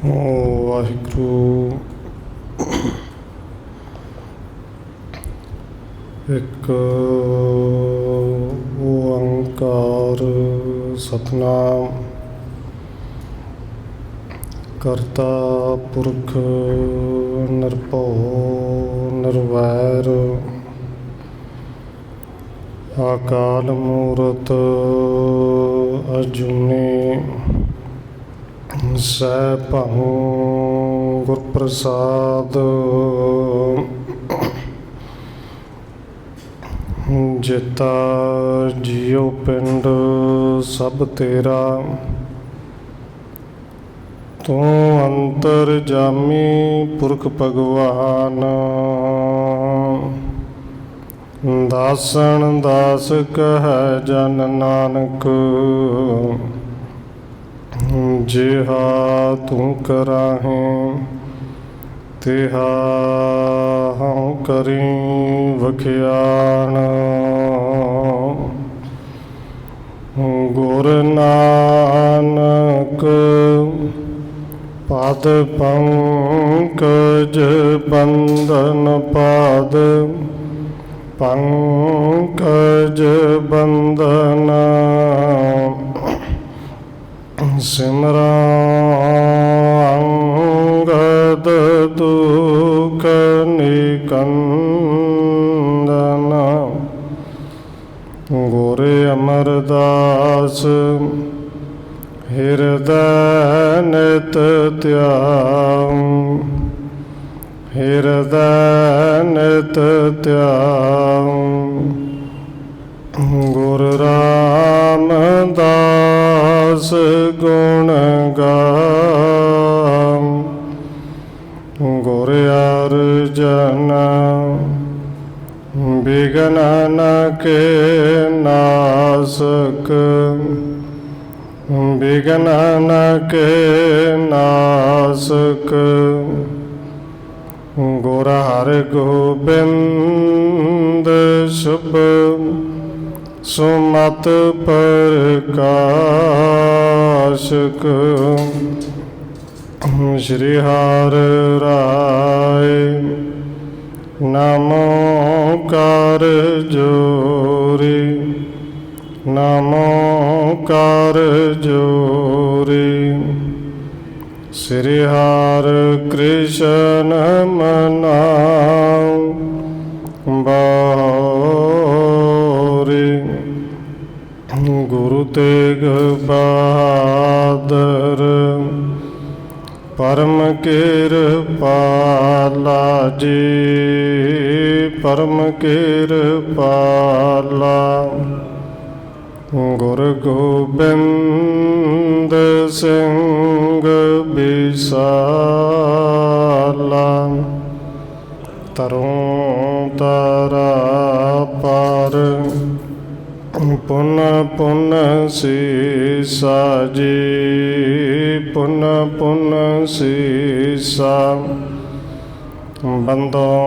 ਵਾਹਿਗੁਰੂ। ਇੱਕ ਓੰਕਾਰ ਸਤਿਨਾਮ ਕਰਤਾ ਪੁਰਖ ਨਿਰਭਉ ਨਿਰਵੈਰ ਅਕਾਲ ਮੂਰਤ ਅਜੂਨੀ ਸੈਭੰ ਗੁਰ ਪ੍ਰਸਾਦ। ਜਿਤਾ ਜੀਉ ਪਿੰਡ ਸਭ ਤੇਰਾ, ਤੂੰ ਅੰਤਰ ਜਾਮੀ ਪੁਰਖ ਭਗਵਾਨ। ਦਾਸਨ ਦਾਸ ਕਹੈ ਜਨ ਨਾਨਕ, ਜਿਹਾ ਤੂੰ ਕਰਾਹੇ ਤਿਹਾ ਹਉ ਕਰੀ ਵਖਿਆਣ। ਗੁਰ ਨਾਨਕ ਪਦ ਪੰਕਜ ਬੰਦਨ ਪਾਦ, ਪੰਕਜ ਬੰਦਨ ਸਿਮਰਾਂ ਅੰਗਦ ਦੁਖ ਨਿਕੰਦਨ। ਗੁਰ ਅਮਰਦਾਸ ਹਿਰਦੈ ਨਿਤ ਧਿਆਉ, ਹਿਰਦੈ ਨਿਤ ਧਿਆਉ। ਗੁਰ ਰਾਮਦਾਸ ਗੁਣ ਗਾਉ, ਗੁਰ ਅਰਜਨ ਬਿਘਨ ਨ ਕੇ ਨਾਸਕ, ਬਿਘਨ ਨ ਕੇ ਨਾਸਕ। ਗੁਰ ਹਰਗੋਬਿੰਦ ਸ਼ੁਭ ਸੁਮਤਿ ਪ੍ਰਕਾਸ਼ਕ। ਸ਼੍ਰੀ ਹਰਿ ਰਾਇ ਨਮੋ ਕਰ ਜੋਰੀ, ਨਮੋ ਕਰ ਜੋਰੀ। ਸ਼੍ਰੀ ਹਰਿ ਕ੍ਰਿਸ਼ਨ ਮਨਾਉ ਬਾਉਰੀ। ਗੁਰੂ ਤੇਗ ਬਹਾਦਰ ਪਰਮ ਕਿਰਪਾਲਾ ਜੀ, ਪਰਮ ਕਿਰਪਾਲਾ। ਗੁਰ ਗੋਬਿੰਦ ਸਿੰਘ ਬਿਸਾਲਾ, ਤਰੋਂ ਤਾਰਾ ਪਰ ਪੁਨ ਪੁਨ ਸੀਸਾ ਜੀ, ਪੁਨ ਪੁਨ ਸੀਸਾ। ਬੰਦੋਂ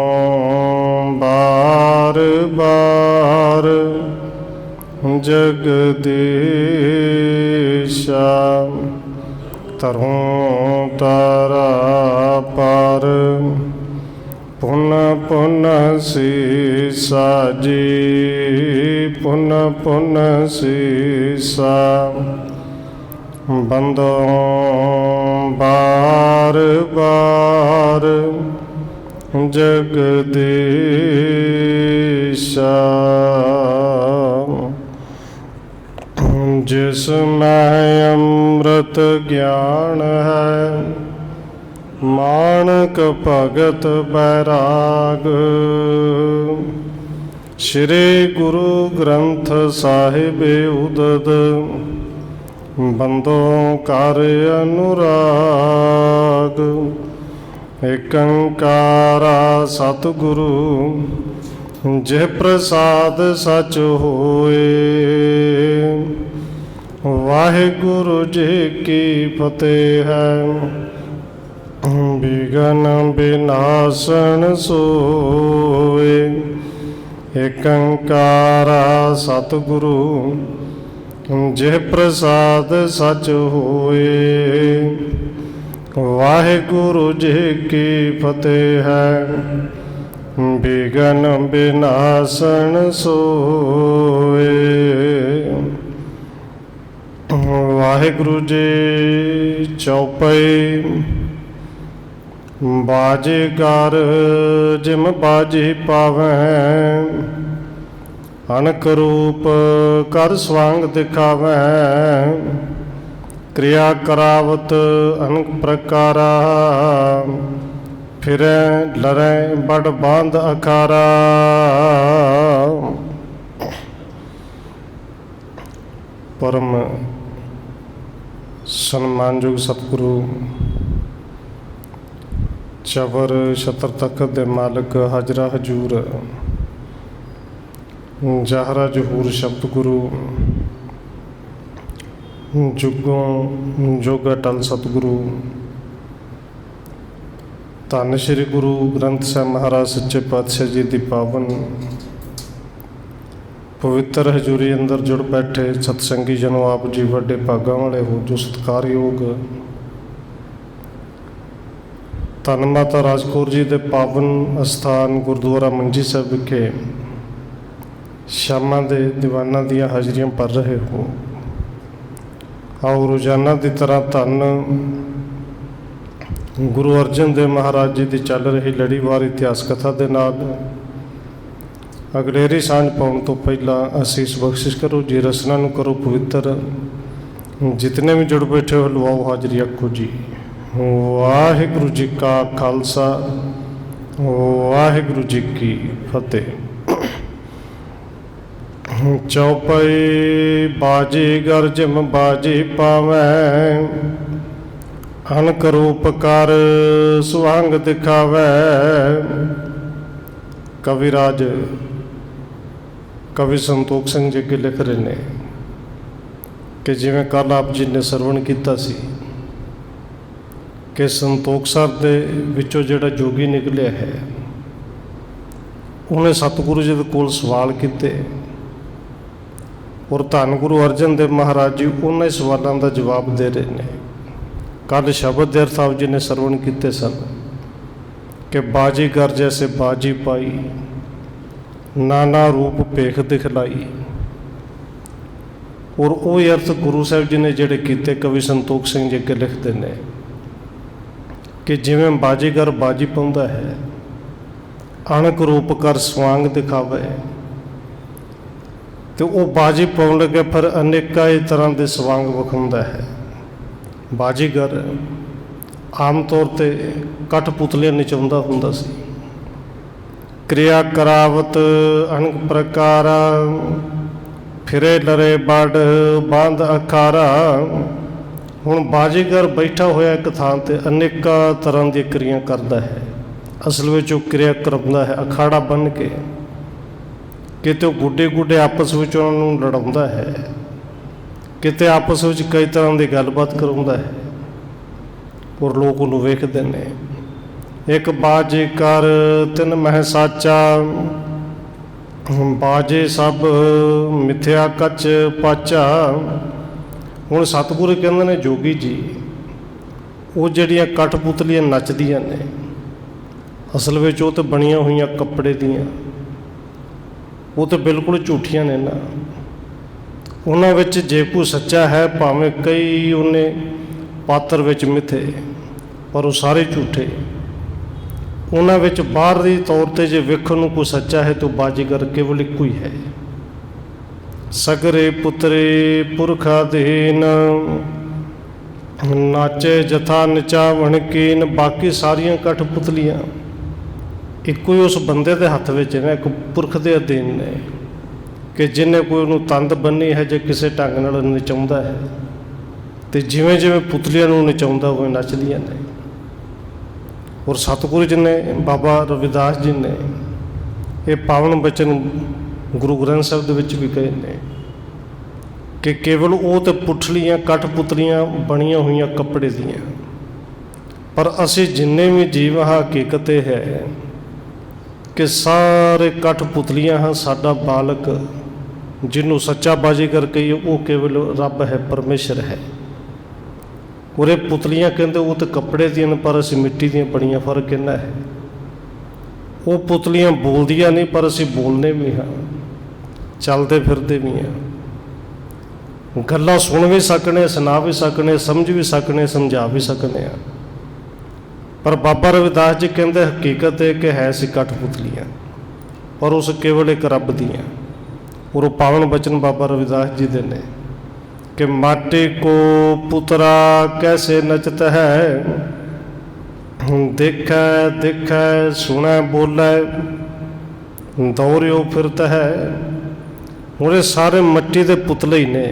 ਬਾਰ ਬਾਰ ਜਗਦੀਸ਼ਾ, ਤਰੋਂ ਤਾਰਾ ਪਰ ਪੁਨ ਪੁਨ ਸੀਸਾ ਜੀ, ਪੁਨ ਪੁਨ ਸੀਸਾ। ਬੰਦੋਂ ਬਾਰ ਬਾਰ ਜਗਦੀਸ਼ਾ। ਜਿਸ ਮੈਂ ਅੰਮ੍ਰਿਤ ਗਿਆਨ ਹੈ, ਮਾਣਕ ਭਗਤ ਬੈਰਾਗ। ਸ਼੍ਰੀ ਗੁਰੂ ਗ੍ਰੰਥ ਸਾਹਿਬ ਉਦਦ, ਬੰਦੋਂ ਕਰ ਅਨੁਰਾਗ। ਏਕ ਓੰਕਾਰਾ ਸਤਿਗੁਰੂ, ਜਿਹ ਪ੍ਰਸਾਦ ਸਚ ਹੋਏ। ਵਾਹਿਗੁਰੂ ਜੀ ਕੀ ਫਤਿਹ ਹੈ। ਬਿਘਨ ਬਿਨਾਸਨ ਸੋਏ। ਏਕ ਓੰਕਾਰਾ ਸਤਿਗੁਰੂ, ਜਿਹ ਪ੍ਰਸਾਦ ਸਚ ਹੋਏ। ਵਾਹਿਗੁਰੂ ਜੀ ਕੀ ਫਤਿਹ ਹੈ। ਬਿਗਨ ਬਿਨਾਸਨ ਸੋਏ। ਵਾਹਿਗੁਰੂ ਜੀ ਚੌਪਈ। ਬਾਜੇਗਰ ਜਿਮ ਬਾਜੀ ਪਾਵੈ, ਅਨਕ ਰੂਪ ਕਰ ਸਵਾਂਗ ਦਿਖਾਵੈ। क्रिया करावत अनेक प्रकारा, फिरै लरै बड़ बांध अखारा। परम सन्मानयोग सतगुरु चबर छत्र तखत दे मालिक हाजरा हजूर जाहरा जहूर शब्द गुरु जुगों जोग अटल सतगुरु धन श्री गुरु ग्रंथ साहिब महाराज सच्चे पातशाह जी की पावन पवित्र हजूरी अंदर जुड़ बैठे सतसंगी जनों, आप जी वड्डे भागां वाले हो जो सत्कारयोग धन माता राजकौर जी के पावन अस्थान गुरुद्वारा मंजी साहिब विखे शामां दे दीवाना दियां हाजरियां भर रहे हो। आओ रोजाना की तरह धन गुरु अर्जन देव महाराज जी की चल रही लड़ीवार इतिहास कथा के नाल अगलेरी सांझ पाउण तो पहला असीस बख्शिश करो जी, रसना नूं करो पवित्र। जितने भी जुड़ बैठे हो लवाओ हाजरी आखो जी। वाहिगुरू जी का खालसा, वाहिगुरू जी की फतेह। चौपाई। बाजी गर्जम बाजी पावै, अनक रूप कर सुहांग दिखावै। कविराज कवि संतोख सिंह जी के लिख रहे ने कि जिवें कल आप जी ने सरवण किया सी कि संतोख सर दे विचों जिहड़ा जोगी निकलिया है, उन्हें सतगुरु जी दे कोल सवाल किते और धन गुरु अर्जन देव महाराज जी उन्हें सवालों का जवाब दे रहे हैं। कल शब्द देर साहब जी ने सरवण किए सन कि बाजीगर जैसे बाजी पाई, नाना रूप भेख दिखलाई। और वो अर्थ गुरु साहब जी ने जोड़े किए कवि संतोख सिंह जी के लिखते हैं कि जिवें बाजीगर बाजी पाउंदा है, अणक रूप कर स्वांग दिखावे, तो वह बाजी पाउण लगे फिर अनेका ही तरह के सवांग विखाउंदा है। बाजीगर आम तौर पर कठपुतलियां नचाउंदा हुंदा सी। क्रिया करावत अनेक प्रकारा, फिरे लरे बड़ बांध अखारा। हुण बाजीगर बैठा होया एक थां ते अनेका तरह दी क्रिया करता है। असल में वो क्रिया करवांदा है अखाड़ा बन के, किते गुड्डे गुड्डे आपस में उन्होंने लड़ाउंदा है, किते आपस में कई तरह की गलबात करवाउंदा है और लोग उन्होंने वेखते हैं। एक बाजे कर तिन मह साचा, बाजे सब मिथ्या कच पाचा। हुण सतगुरु कहंदे ने जोगी जी वो जिहड़ियां कठपुतलियां नचदियां ने, असल में वो तो बनिया हुई कपड़े दियां, वो तो बिल्कुल झूठियां ने ना। उन्हां विच जे कोई सच्चा है, भावें कई उन्हें पात्र विच मिथे, पर वो सारे झूठे। उन्हां विच बाहरी तौर पर जे वेखण नूं कोई सच्चा है तो बाजीगर केवल एक ही है। सगरे पुत्रे पुरखाधीन, नाचे जथा नचावण कीन। बाकी सारियां कठपुतलियां एक ही उस बंदे के हथ में ने, एक पुरख के अधीन ने कि जिन्हें कोई उन्होंने तंद बनी है, जो किसी ढंग नाल नचाउंदा है तो जिवें जिवें पुतलियां नूं नचाउंदा उवें नचदियां ने। और सतगुरु जी ने, बाबा रविदास जी ने ये पावन बचन गुरु ग्रंथ साहिब दे विच भी कहे ने कि केवल वो तो पुठलियां कठपुतलियां बनिया हुई कपड़े दियां, पर असी जिन्ने भी जीव हकीकत है कि सारे कठपुतलियां हाँ। साडा बालक जिन्हों सच्चा बाजीगर कहिए वो केवल रब है, परमेश्वर है। ਉਰੇ ਪੁਤਲੀਆਂ ਕਹਿੰਦੇ ਉਹ ਤਾਂ ਕੱਪੜੇ ਦੀਆਂ ਨੇ, ਪਰ ਅਸੀਂ ਮਿੱਟੀ ਦੀਆਂ ਬਣੀਆਂ। ਫਰਕ ਇੰਨਾ ਹੈ, ਉਹ ਪੁਤਲੀਆਂ ਬੋਲਦੀਆਂ ਨਹੀਂ, ਪਰ ਅਸੀਂ ਬੋਲਦੇ ਵੀ ਹਾਂ, ਚੱਲਦੇ ਫਿਰਦੇ ਵੀ ਹਾਂ, ਗੱਲਾਂ ਸੁਣ ਵੀ ਸਕਣੇ, ਸੁਣਾ ਵੀ ਸਕਣੇ, ਸਮਝ ਵੀ ਸਕਣੇ, ਸਮਝਾ ਵੀ ਸਕਣੇ ਹਾਂ। ਪਰ ਬਾਬਾ ਰਵਿਦਾਸ ਜੀ ਕਹਿੰਦੇ ਹਕੀਕਤ ਇਹ ਕਿ ਹੈ ਸੀ ਕਠਪੁਤਲੀਆਂ, ਪਰ ਉਸ ਕੇਵਲ ਇੱਕ ਰੱਬ ਦੀਆਂ। ਔਰ ਉਹ ਪਾਵਨ ਬਚਨ ਬਾਬਾ ਰਵਿਦਾਸ ਜੀ ਦੇ ਨੇ कि माटी को पुतरा कैसे नचत है, देखै देखै सुनै बोलै दौड़ियो फिरत है। और सारे मट्टी के पुतले ही ने,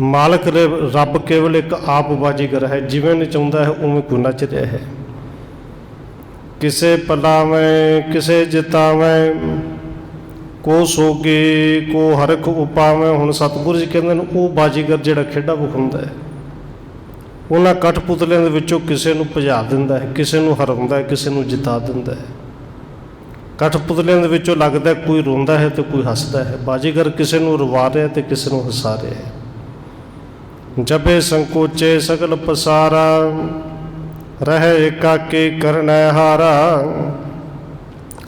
मालक रब केवल एक आप बाजीगर है, जिवें नचाउंदा है उवें कोई नच रहा है। किसे पलावें किसे जितावें, को सोगे को हरख उपावें। हुण सतगुरु जी कहते हैं वो बाजीगर जिहड़ा खेडा विखाउंदा है, उन्हां कठपुतलियां दे विचों किसे नूं भजा दिंदा है, किसे नूं हराउंदा है, किसे नूं जिता दिंदा है। कठपुतलियां दे विचों लगदा कोई रोंदा है तो कोई हसदा है। बाजीगर किसे नूं रवा रहा है तो किसे नूं हसा रहा है। जबे संकोचे सगल पसारा, रहे एकाके करनै हारा।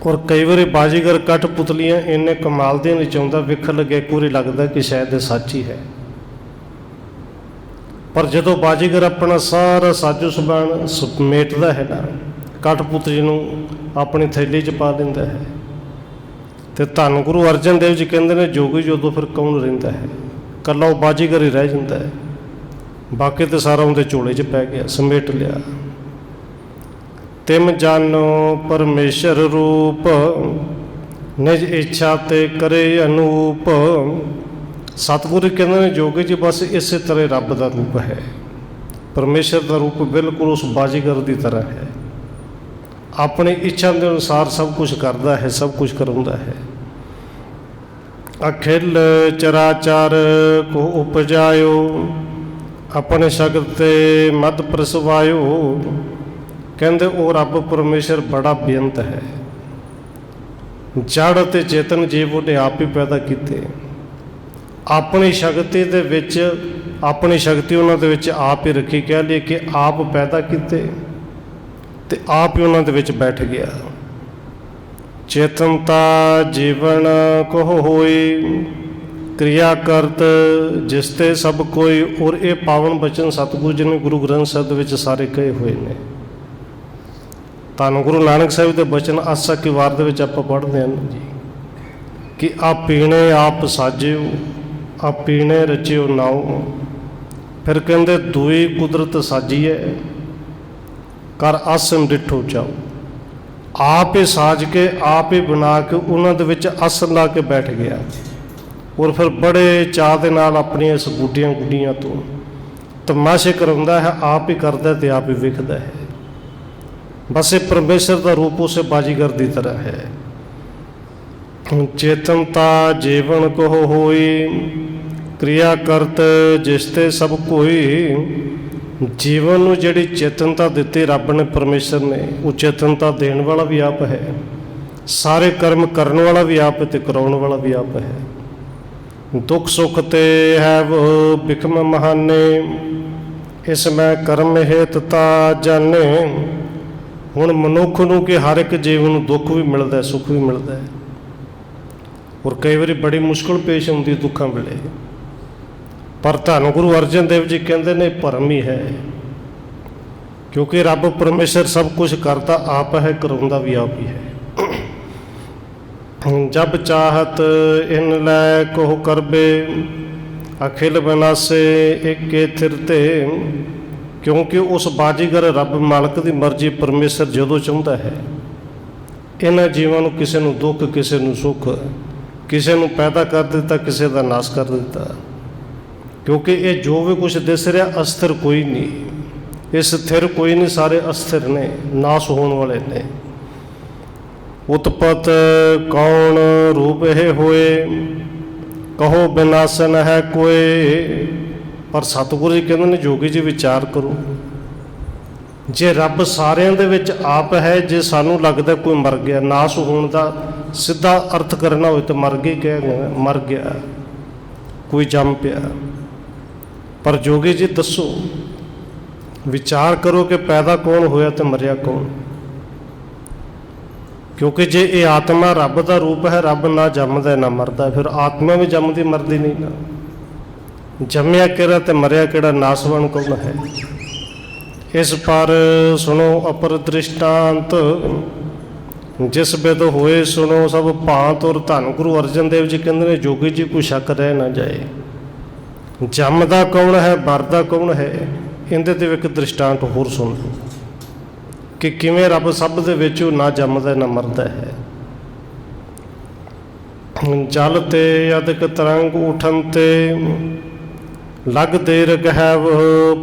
और कई बार बाजीगर कठपुतलियां इन्ने कमाल दी नचाउंदा, विख लगे पूरी लगता कि शायद ये सच ही है। पर जदों बाजीगर अपना सारा साजो समान समेटदा है ना, कठपुतली नूं अपनी थैली च पा लैंदा है, तो धन गुरु अर्जन देव जी कहते हैं जोगी जोदों फिर कौन रहिंदा है, कल्ला वो बाजीगर ही रह जाता है, बाकी तो सारा उनके झोले च पै गया, समेट लिया। तिम जानो परमेश्वर रूप, निज इच्छा ते करे अनूप। सतगुरु कहते हैं जोगी जी बस इस तरह रब का रूप है, परमेश्वर का रूप बिल्कुल उस बाजीगर की तरह है, अपनी इच्छा के अनुसार सब कुछ करता है, सब कुछ करवाता है। अखिल चराचर को उपजायो, अपने शक्ति ते मत प्रसवायो। कहते वो रब परमेश्वर बड़ा बेअंत है, जड़ ते चेतन जीव उन्हें आप ही पैदा किए, अपनी शक्ति दे विच अपनी शक्ति उन्हां दे विच आप ही रखी। कह लिए कि आप पैदा किए ते आप ही उन्हां दे विच बैठ गया। चेतनता जीवन कहो होई, क्रिया करत जिसते सब कोई। और ये पावन बचन सतगुरु जी ने गुरु ग्रंथ साहिब विच सारे कहे हुए ने। धन गुरु नानक साहिब के बचन आसा की वार दे आपां पढ़दे हैं जी कि आप पीने आप साजिओ, आप पीने रचिओ नाओ। फिर कहते दुई कुदरत साजिए, कर आसन डिठो चाओ। आप ही साज के आप ही बना के उन्हां दे विच आसन ला के बैठ गया। और फिर बड़े चाह दे नाल अपनी इस गुड्डियां गुड्डियां तो तमाशे करवाउंदा है, आप ही करदा ते आप ही विखदा है। बस ये परमेश्वर का रूप उस बाजीगर की तरह है। चेतनता जीवन कहो होई, क्रिया करत जिसते सब कोई। जीवन नूं जिहड़ी चेतनता दित्ती रब ने परमेश्वर ने, वो चेतनता देण वाला भी आप है, सारे कर्म करने वाला भी आप ते कराउण वाला भी आप है। दुख सुख ते है वो बिखम महाने, इसमें कर्म हेतता जाने। हुण मनुख नूं कि हर एक जीव नूं दुख भी मिलता है, सुख भी मिलता है। और कई बार बड़ी मुश्किल पेश आउंदी दुखों वेले, पर धन गुरु अर्जन देव जी कहते ने भरम ही है, क्योंकि रब परमेश्वर सब कुछ करता आप है, कराउंदा भी आप ही है। जब चाहत इन लै कोह करबे, अखिल विनाशे एके थिरते। क्योंकि उस बाजीगर रब मालक की मर्जी परमेश्वर जदों चाहुंदा है, इन्हां जीवां नूं किसे नूं दुख किसे नूं सुख, किसे नूं पैदा कर दिता किसे दा नाश कर दिता। क्योंकि ये जो भी कुछ दिस रहा अस्थिर कोई नहीं, ये स्थिर कोई नहीं, सारे अस्थिर ने, नाश होने वाले ने। उत्पत कौन रूप है होए, कहो विनाशन है कोई। पर सतगुरु जी कहते हैं जोगी जी विचार करो, जे रब सारिਆਂ ਦੇ ਵਿੱਚ आप है, जे सानू लगता कोई मर गया, नाश होने का सीधा अर्थ करना हो तो मर गए कह गए, मर गया कोई जम पिया। पर जोगी जी दसो विचार करो कि पैदा कौन होया तो मरिया कौन। क्योंकि जे ये आत्मा रब का रूप है, रब ना जमदा ना मरदा, फिर आत्मा भी जमदी मरदी नहीं ना। जमया किहड़ा ते मरिया किहड़ा, नासवान कौन है। इस पर सुनो अपर दृष्टांत, जिस बिद होए सुनो सब भांत। और धन गुरु अर्जन देव जी कहते हैं जोगी जी कोई शक रह ना जाए, जमदा कौन है मरदा कौन है। इहदे ते एक दृष्टांत होर सुन लो कि किवें रब सब दे विच ना जमदा ना मरदा है। जल ते अदक तरंग उठन ते लग देर गहव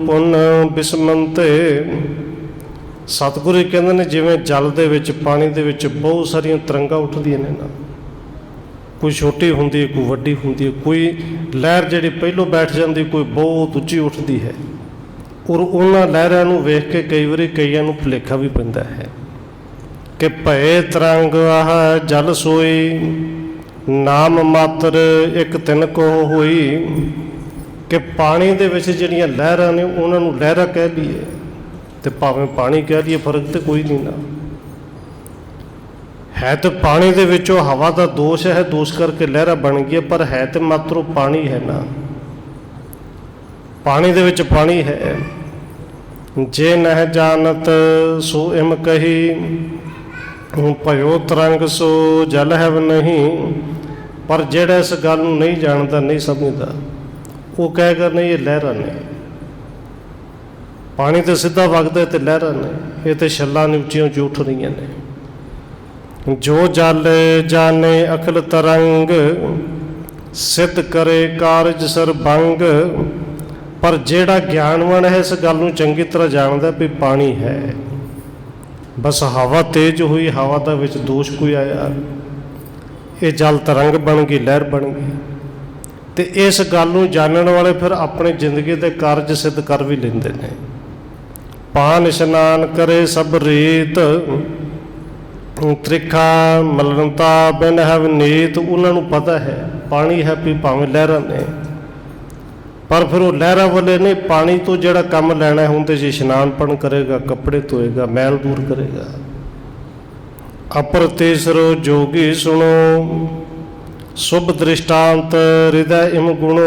पुन बिस्मंते। सतगुरु कहते हैं जिवें जल दे विच पानी दे विच बहुत सारियां तरंगां उठदियां ने ना, कोई छोटी हुंदी है कोई वड्डी हुंदी है, कोई लहर जिहड़ी पहलों बैठ जाती कोई बहुत उच्ची उठदी है। और उन्हां लहरां नूं वेख के कई वारी कईयां नूं भुलेखा भी पैंदा है कि भए तरंग आह जल सोई, नाम मात्र एक तिनको होई। कि पानी दे विच जिहड़ियां लहरां ने उन्हां नूं लहरां कह लईए ते भावें पानी कह लईए, फर्क तो कोई नहीं ना है। तो पानी दे विचों हवा का दोष है, दोष करके लहरां बन गई, पर है तो मात्र पानी है ना। पानी दे विच पानी है। जे नह जानत सो इम कही, भयो तरंग सो जल है नहीं। पर जेड़ा इस गल नूं नहीं जानता नहीं समझदा वो कहेगा नहीं ये लहरां ने, पानी तो सीधा वगदा ते लहरां ने, ये तो छल्लां ने उच्चियां उच्ची उठ रही ने। जो जल जाने अखिल तरंग, सिद्ध करे कारज सरबंग। पर जेड़ा ज्ञानवान है इस गल नूं चंगी तरह जानदा भी पानी है, बस हवा तेज हुई, हवा दा विच दोष कोई आया, ये जल तरंग बन गई, लहर बन गई। तो इस गल नूं जानण वाले फिर अपनी जिंदगी के कारज सिद्ध कर भी लेंदे ने। पान इशनान करे सब रीत, त्रिखा मलनता बिन हव नीत। उन्हां नूं पता है पानी है भी भावें लहरां ने, पर फिर वो लहरां वाले नहीं, पानी तो जिहड़ा काम लैना है उहदे 'च इशनानपण करेगा, कपड़े धोएगा, मैल दूर करेगा। अपर तीसरो जोगी सुनो, शुभ दृष्टांत हृदय इम गुणो।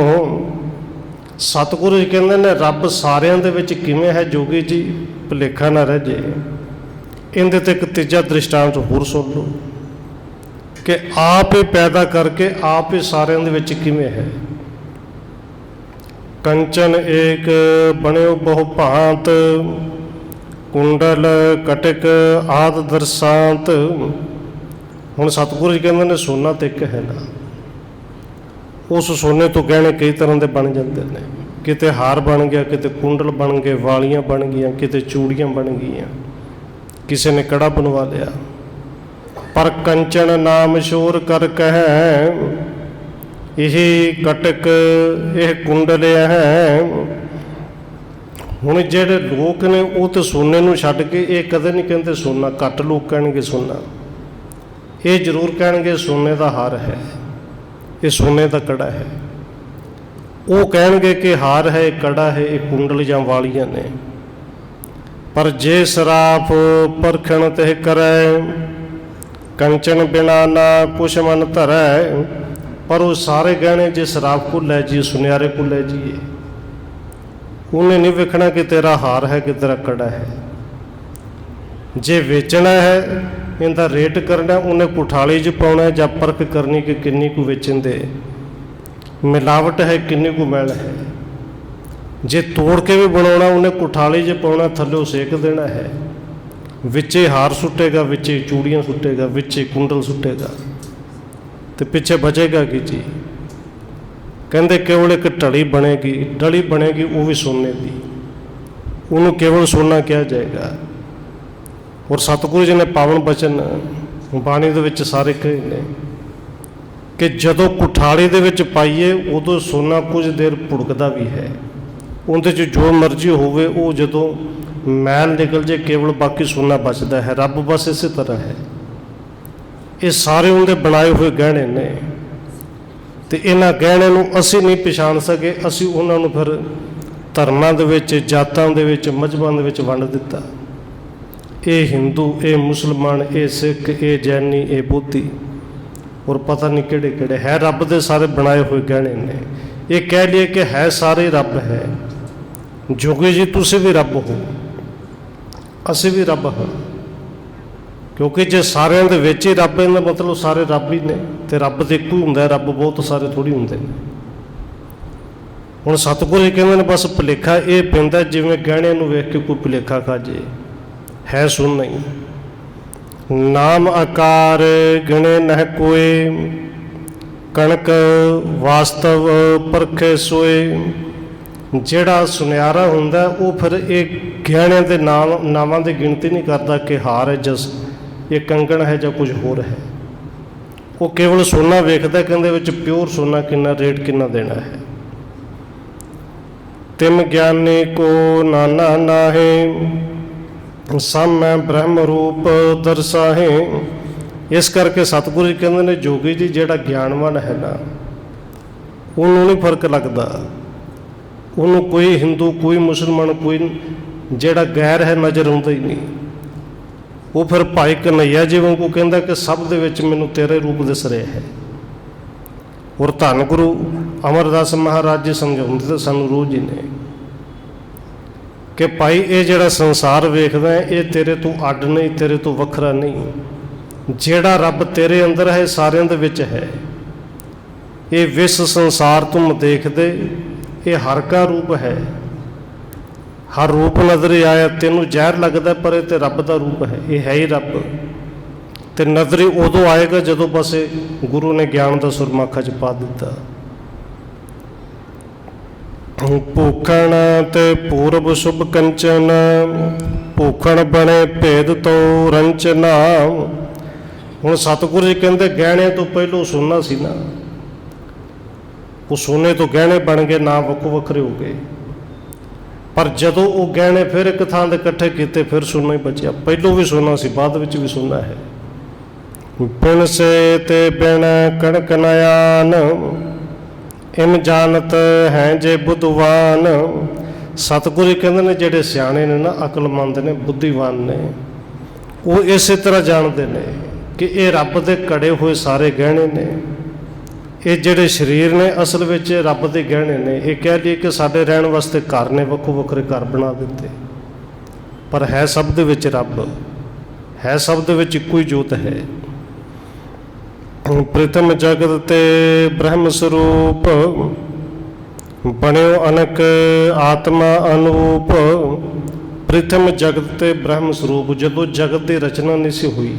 सतगुरु जी कहते हैं रब सारियां दे विच किवें है जोगी जी, भुलेखा ना रह जाए। इहदे ते एक तीजा दृष्टांत होर सुन लो कि आप ही पैदा करके आप ही सारियां दे विच किवें है। कंचन एक बणियो बहु भांत, कुंडल कटक आदि दर्शांत। हुण सतगुरु जी कहते हैं सोना तो एक है ना, उस सोने तो गहने कई तरह के बन जाते हैं। किते हार बन गया, किते कुंडल बन गए, वालियां बन गई, किते चूड़ियां बन गई, किसी ने कड़ा बनवा लिया। पर कंचन नाम शोर कर कह, यही कटक यह कुंडल है। हुण जिहड़े लोग ने वो तो सोने नूं छड्ड के ये कदे नहीं कहते सोना, घट लोग कहणगे सोना, ये जरूर कहणगे सोने का हार है, ये सोने का कड़ा है। वो कहणगे कि हार है, कड़ा है, ये कुंडल जां वालियां ने। पर जे सराफ परखण ते करे, कंचन बिना ना कुछ मन धरै। पर वो सारे गहने जे सराफ को लै जाइए, सुनियारे को लै जाइए, उन्हें नहीं वेखना कि तेरा हार है कि तेरा कड़ा है। जे वेचना है, इनका रेट करना, उन्हें कुठाली च पाउणा जां परख करनी कि किन्नी को वेचण दे, मिलावट है किन्नी को मैल है। जे तोड़ के भी बनाउणा, उन्हें कुठाली च पाउणा, थल्लों सेक देना है। विचे हार सुटेगा, विचे चूड़ियाँ सुटेगा, विचे कुंडल सुटेगा, तो पिछे बचेगा कि जी। कहते केवल एक ढली बनेगी, डली बनेगी वो भी सोने की, उन्होंने केवल सोना किया जाएगा। और सतगुरु जी ने पावन बचन बाणी दे विच सारे कहे ने कि जदों कुठाड़ी दे विच पाइए उदों सोना कुछ देर भुड़कदा भी है, उनदे च जो मर्जी होवे, वो जदों मैल निकल जाए केवल बाकी सोना बचता है। रब बस इस तरह है, ये सारे उनके बनाए हुए गहने ने। तो इन्हां गहने नूं असीं नहीं पछाण सके, असीं उन्हां नूं फिर ਧਰਮਾਂ ਦੇ ਵਿੱਚ, ਜਾਤਾਂ ਦੇ ਵਿੱਚ, ਮਜ਼ਹਬਾਂ ਦੇ ਵਿੱਚ ਵੰਡ ਦਿੱਤਾ। ਇਹ ਹਿੰਦੂ, ਇਹ ਮੁਸਲਮਾਨ, ਇਹ ਸਿੱਖ, ਇਹ ਜੈਨੀ, ਇਹ ਬੋਧੀ, ਔਰ ਪਤਾ ਨਹੀਂ ਕਿਹੜੇ ਕਿਹੜੇ ਹੈ। ਰੱਬ ਦੇ ਸਾਰੇ ਬਣਾਏ ਹੋਏ ਗਹਿਣੇ ਨੇ। ਇਹ ਕਹਿ ਲਈਏ ਕਿ ਹੈ ਸਾਰੇ ਰੱਬ ਹੈ। ਜੋਗੀ ਜੀ ਤੁਸੀਂ ਵੀ ਰੱਬ ਹੋ, ਅਸੀਂ ਵੀ ਰੱਬ ਹਾਂ, ਕਿਉਂਕਿ ਜੇ ਸਾਰਿਆਂ ਦੇ ਵਿੱਚ ਹੀ ਰੱਬ ਹੈ, ਇਹਦਾ ਮਤਲਬ ਸਾਰੇ ਰੱਬ ਹੀ ਨੇ। ਤੇ ਰੱਬ ਤਾਂ ਇੱਕੋ ਹੀ ਹੁੰਦਾ, ਰੱਬ ਬਹੁਤ ਸਾਰੇ ਥੋੜ੍ਹੀ ਹੁੰਦੇ ਨੇ। ਹੁਣ ਸਤਿਗੁਰੂ ਜੀ ਕਹਿੰਦੇ ਨੇ ਬਸ ਭੁਲੇਖਾ ਇਹ ਪੈਂਦਾ ਜਿਵੇਂ ਗਹਿਣਿਆਂ ਨੂੰ ਵੇਖ ਕੇ ਕੋਈ ਭੁਲੇਖਾ ਖਾ ਜੇ, ਹੈ ਸੁਣ ਨਹੀਂ। ਨਾਮ ਆਕਾਰ ਗਿਣੇ ਨਹਿ ਕੋਏ, ਕਣਕ ਵਾਸਤਵ ਪਰਖੇ ਸੋਏ। ਜਿਹੜਾ ਸੁਨਿਆਰਾ ਹੁੰਦਾ ਉਹ ਫਿਰ ਇਹ ਗਹਿਣਿਆਂ ਦੇ ਨਾਵਾਂ ਦੀ ਗਿਣਤੀ ਨਹੀਂ ਕਰਦਾ ਕਿ ਹਾਰ ਹੈ ਜਾਂ ਇਹ ਕੰਗਣ ਹੈ ਜਾਂ ਕੁਝ ਹੋਰ ਹੈ। ਉਹ ਕੇਵਲ ਸੋਨਾ ਵੇਖਦਾ, ਕਹਿੰਦੇ ਵਿੱਚ ਪਿਓਰ ਸੋਨਾ ਕਿੰਨਾ, ਰੇਟ ਕਿੰਨਾ ਦੇਣਾ ਹੈ। ਤਿਮ ਗਿਆਨੀ ਕੋ ਨਾਨਾ ਨਾਹੇ, ਸਾਮੈ ਬ੍ਰਹਮ ਰੂਪ ਦਰਸਾਹੇ। ਇਸ ਕਰਕੇ ਸਤਿਗੁਰੂ ਜੀ ਕਹਿੰਦੇ ਨੇ ਜੋਗੀ ਜੀ ਜਿਹੜਾ ਗਿਆਨਵਾਨ ਹੈ ਨਾ, ਉਹਨੂੰ ਨਹੀਂ ਫਰਕ ਲੱਗਦਾ। ਉਹਨੂੰ ਕੋਈ ਹਿੰਦੂ, ਕੋਈ ਮੁਸਲਮਾਨ, ਕੋਈ ਜਿਹੜਾ ਗੈਰ ਹੈ ਨਜ਼ਰ ਆਉਂਦਾ ਹੀ ਨਹੀਂ। ਉਹ ਫਿਰ ਭਾਈ ਕਨ੍ਹਈਆ ਜੀ ਵਾਂਗੂ ਕਹਿੰਦਾ ਕਿ ਸਭ ਦੇ ਵਿੱਚ ਮੈਨੂੰ ਤੇਰੇ ਰੂਪ ਦਿਸ ਰਿਹਾ ਹੈ। ਔਰ ਧੰਨ ਗੁਰੂ ਅਮਰਦਾਸ ਮਹਾਰਾਜ ਜੀ ਸਮਝਾਉਂਦੇ ਤਾਂ ਸਾਨੂੰ ਰੋਜ਼ ਹੀ ਨੇ ਕਿ ਭਾਈ ਇਹ ਜਿਹੜਾ ਸੰਸਾਰ ਵੇਖਦਾ ਹੈ ਇਹ ਤੇਰੇ ਤੋਂ ਅੱਡ ਨਹੀਂ, ਤੇਰੇ ਤੋਂ ਵੱਖਰਾ ਨਹੀਂ। ਜਿਹੜਾ ਰੱਬ ਤੇਰੇ ਅੰਦਰ ਹੈ ਸਾਰਿਆਂ ਦੇ ਵਿੱਚ ਹੈ। ਇਹ ਵਿਸ ਸੰਸਾਰ ਤੁਮ ਦੇਖਦੇ, ਇਹ ਹਰ ਕਾ ਰੂਪ ਹੈ। ਹਰ ਰੂਪ ਨਜ਼ਰ ਆਇਆ, ਤੈਨੂੰ ਜ਼ਹਿਰ ਲੱਗਦਾ ਪਰ ਇਹ ਤੇ ਰੱਬ ਦਾ ਰੂਪ ਹੈ, ਇਹ ਹੈ ਹੀ ਰੱਬ। ਤੇ ਨਜ਼ਰੀ ਉਦੋਂ ਆਏਗਾ ਜਦੋਂ ਬਸ ਇਹ ਗੁਰੂ ਨੇ ਗਿਆਨ ਦਾ ਸੁਰਮਾ ਅੱਖਾਂ 'ਚ ਪਾ ਦਿੱਤਾ। ਭੂਖਣ ਤੇ ਪੂਰਬ ਸ਼ੁਭ ਕੰਚਨ, ਭੂਖਣ ਬਣੇ ਭੇਦ ਤੋਂ ਰੰਚਨਾ। ਹੁਣ ਸਤਿਗੁਰੂ ਜੀ ਕਹਿੰਦੇ ਗਹਿਣਿਆਂ ਤੋਂ ਪਹਿਲੋਂ ਸੋਨਾ ਸੀ ਨਾ, ਉਹ ਸੋਨੇ ਤੋਂ ਗਹਿਣੇ ਬਣ ਗਏ, ਨਾ ਵੱਖੋ ਵੱਖਰੇ ਹੋ ਗਏ। ਪਰ ਜਦੋਂ ਉਹ ਗਹਿਣੇ ਫਿਰ ਇੱਕ ਥਾਂ 'ਤੇ ਇਕੱਠੇ ਕੀਤੇ ਫਿਰ ਸੋਨਾ ਹੀ ਬਚਿਆ। ਪਹਿਲੋਂ ਵੀ ਸੋਨਾ ਸੀ, ਬਾਅਦ ਵਿੱਚ ਵੀ ਸੋਨਾ ਹੈ। ਬਿਨ ਸੇ ਤੇ ਬਿਨ ਕਣਕ ਨਿਆਨ, ਇਮ ਜਾਣਤ ਹੈ ਜੇ ਬੁੱਧਵਾਨ। ਸਤਿਗੁਰੂ ਕਹਿੰਦੇ ਨੇ ਜਿਹੜੇ ਸਿਆਣੇ ਨੇ ਨਾ, ਅਕਲਮੰਦ ਨੇ, ਬੁੱਧੀਵਾਨ ਨੇ, ਉਹ ਇਸੇ ਤਰ੍ਹਾਂ ਜਾਣਦੇ ਨੇ ਕਿ ਇਹ ਰੱਬ ਦੇ ਘੜੇ ਹੋਏ ਸਾਰੇ ਗਹਿਣੇ ਨੇ। ਇਹ ਜਿਹੜੇ ਸਰੀਰ ਨੇ ਅਸਲ ਵਿੱਚ ਰੱਬ ਦੇ ਗਹਿਣੇ ਨੇ। ਇਹ ਕਹਿ ਲਈਏ ਕਿ ਸਾਡੇ ਰਹਿਣ ਵਾਸਤੇ ਘਰ ਨੇ, ਵੱਖੋ ਵੱਖਰੇ ਘਰ ਬਣਾ ਦਿੱਤੇ, ਪਰ ਹੈ ਸਭ ਦੇ ਵਿੱਚ ਰੱਬ ਹੈ, ਸਭ ਦੇ ਵਿੱਚ ਇੱਕੋ ਹੀ ਜੋਤ ਹੈ। ਪ੍ਰੀਤਮ ਜਗਤ ਤੇ ਬ੍ਰਹਮ ਸਰੂਪ, ਬਣਿਓ ਅਨਕ ਆਤਮਾ ਅਨੂਪ। ਪ੍ਰੀਤਮ ਜਗਤ ਤੇ ਬ੍ਰਹਮ ਸਰੂਪ, ਜਦੋਂ ਜਗਤ ਦੀ ਰਚਨਾ ਨਹੀਂ ਸੀ ਹੋਈ,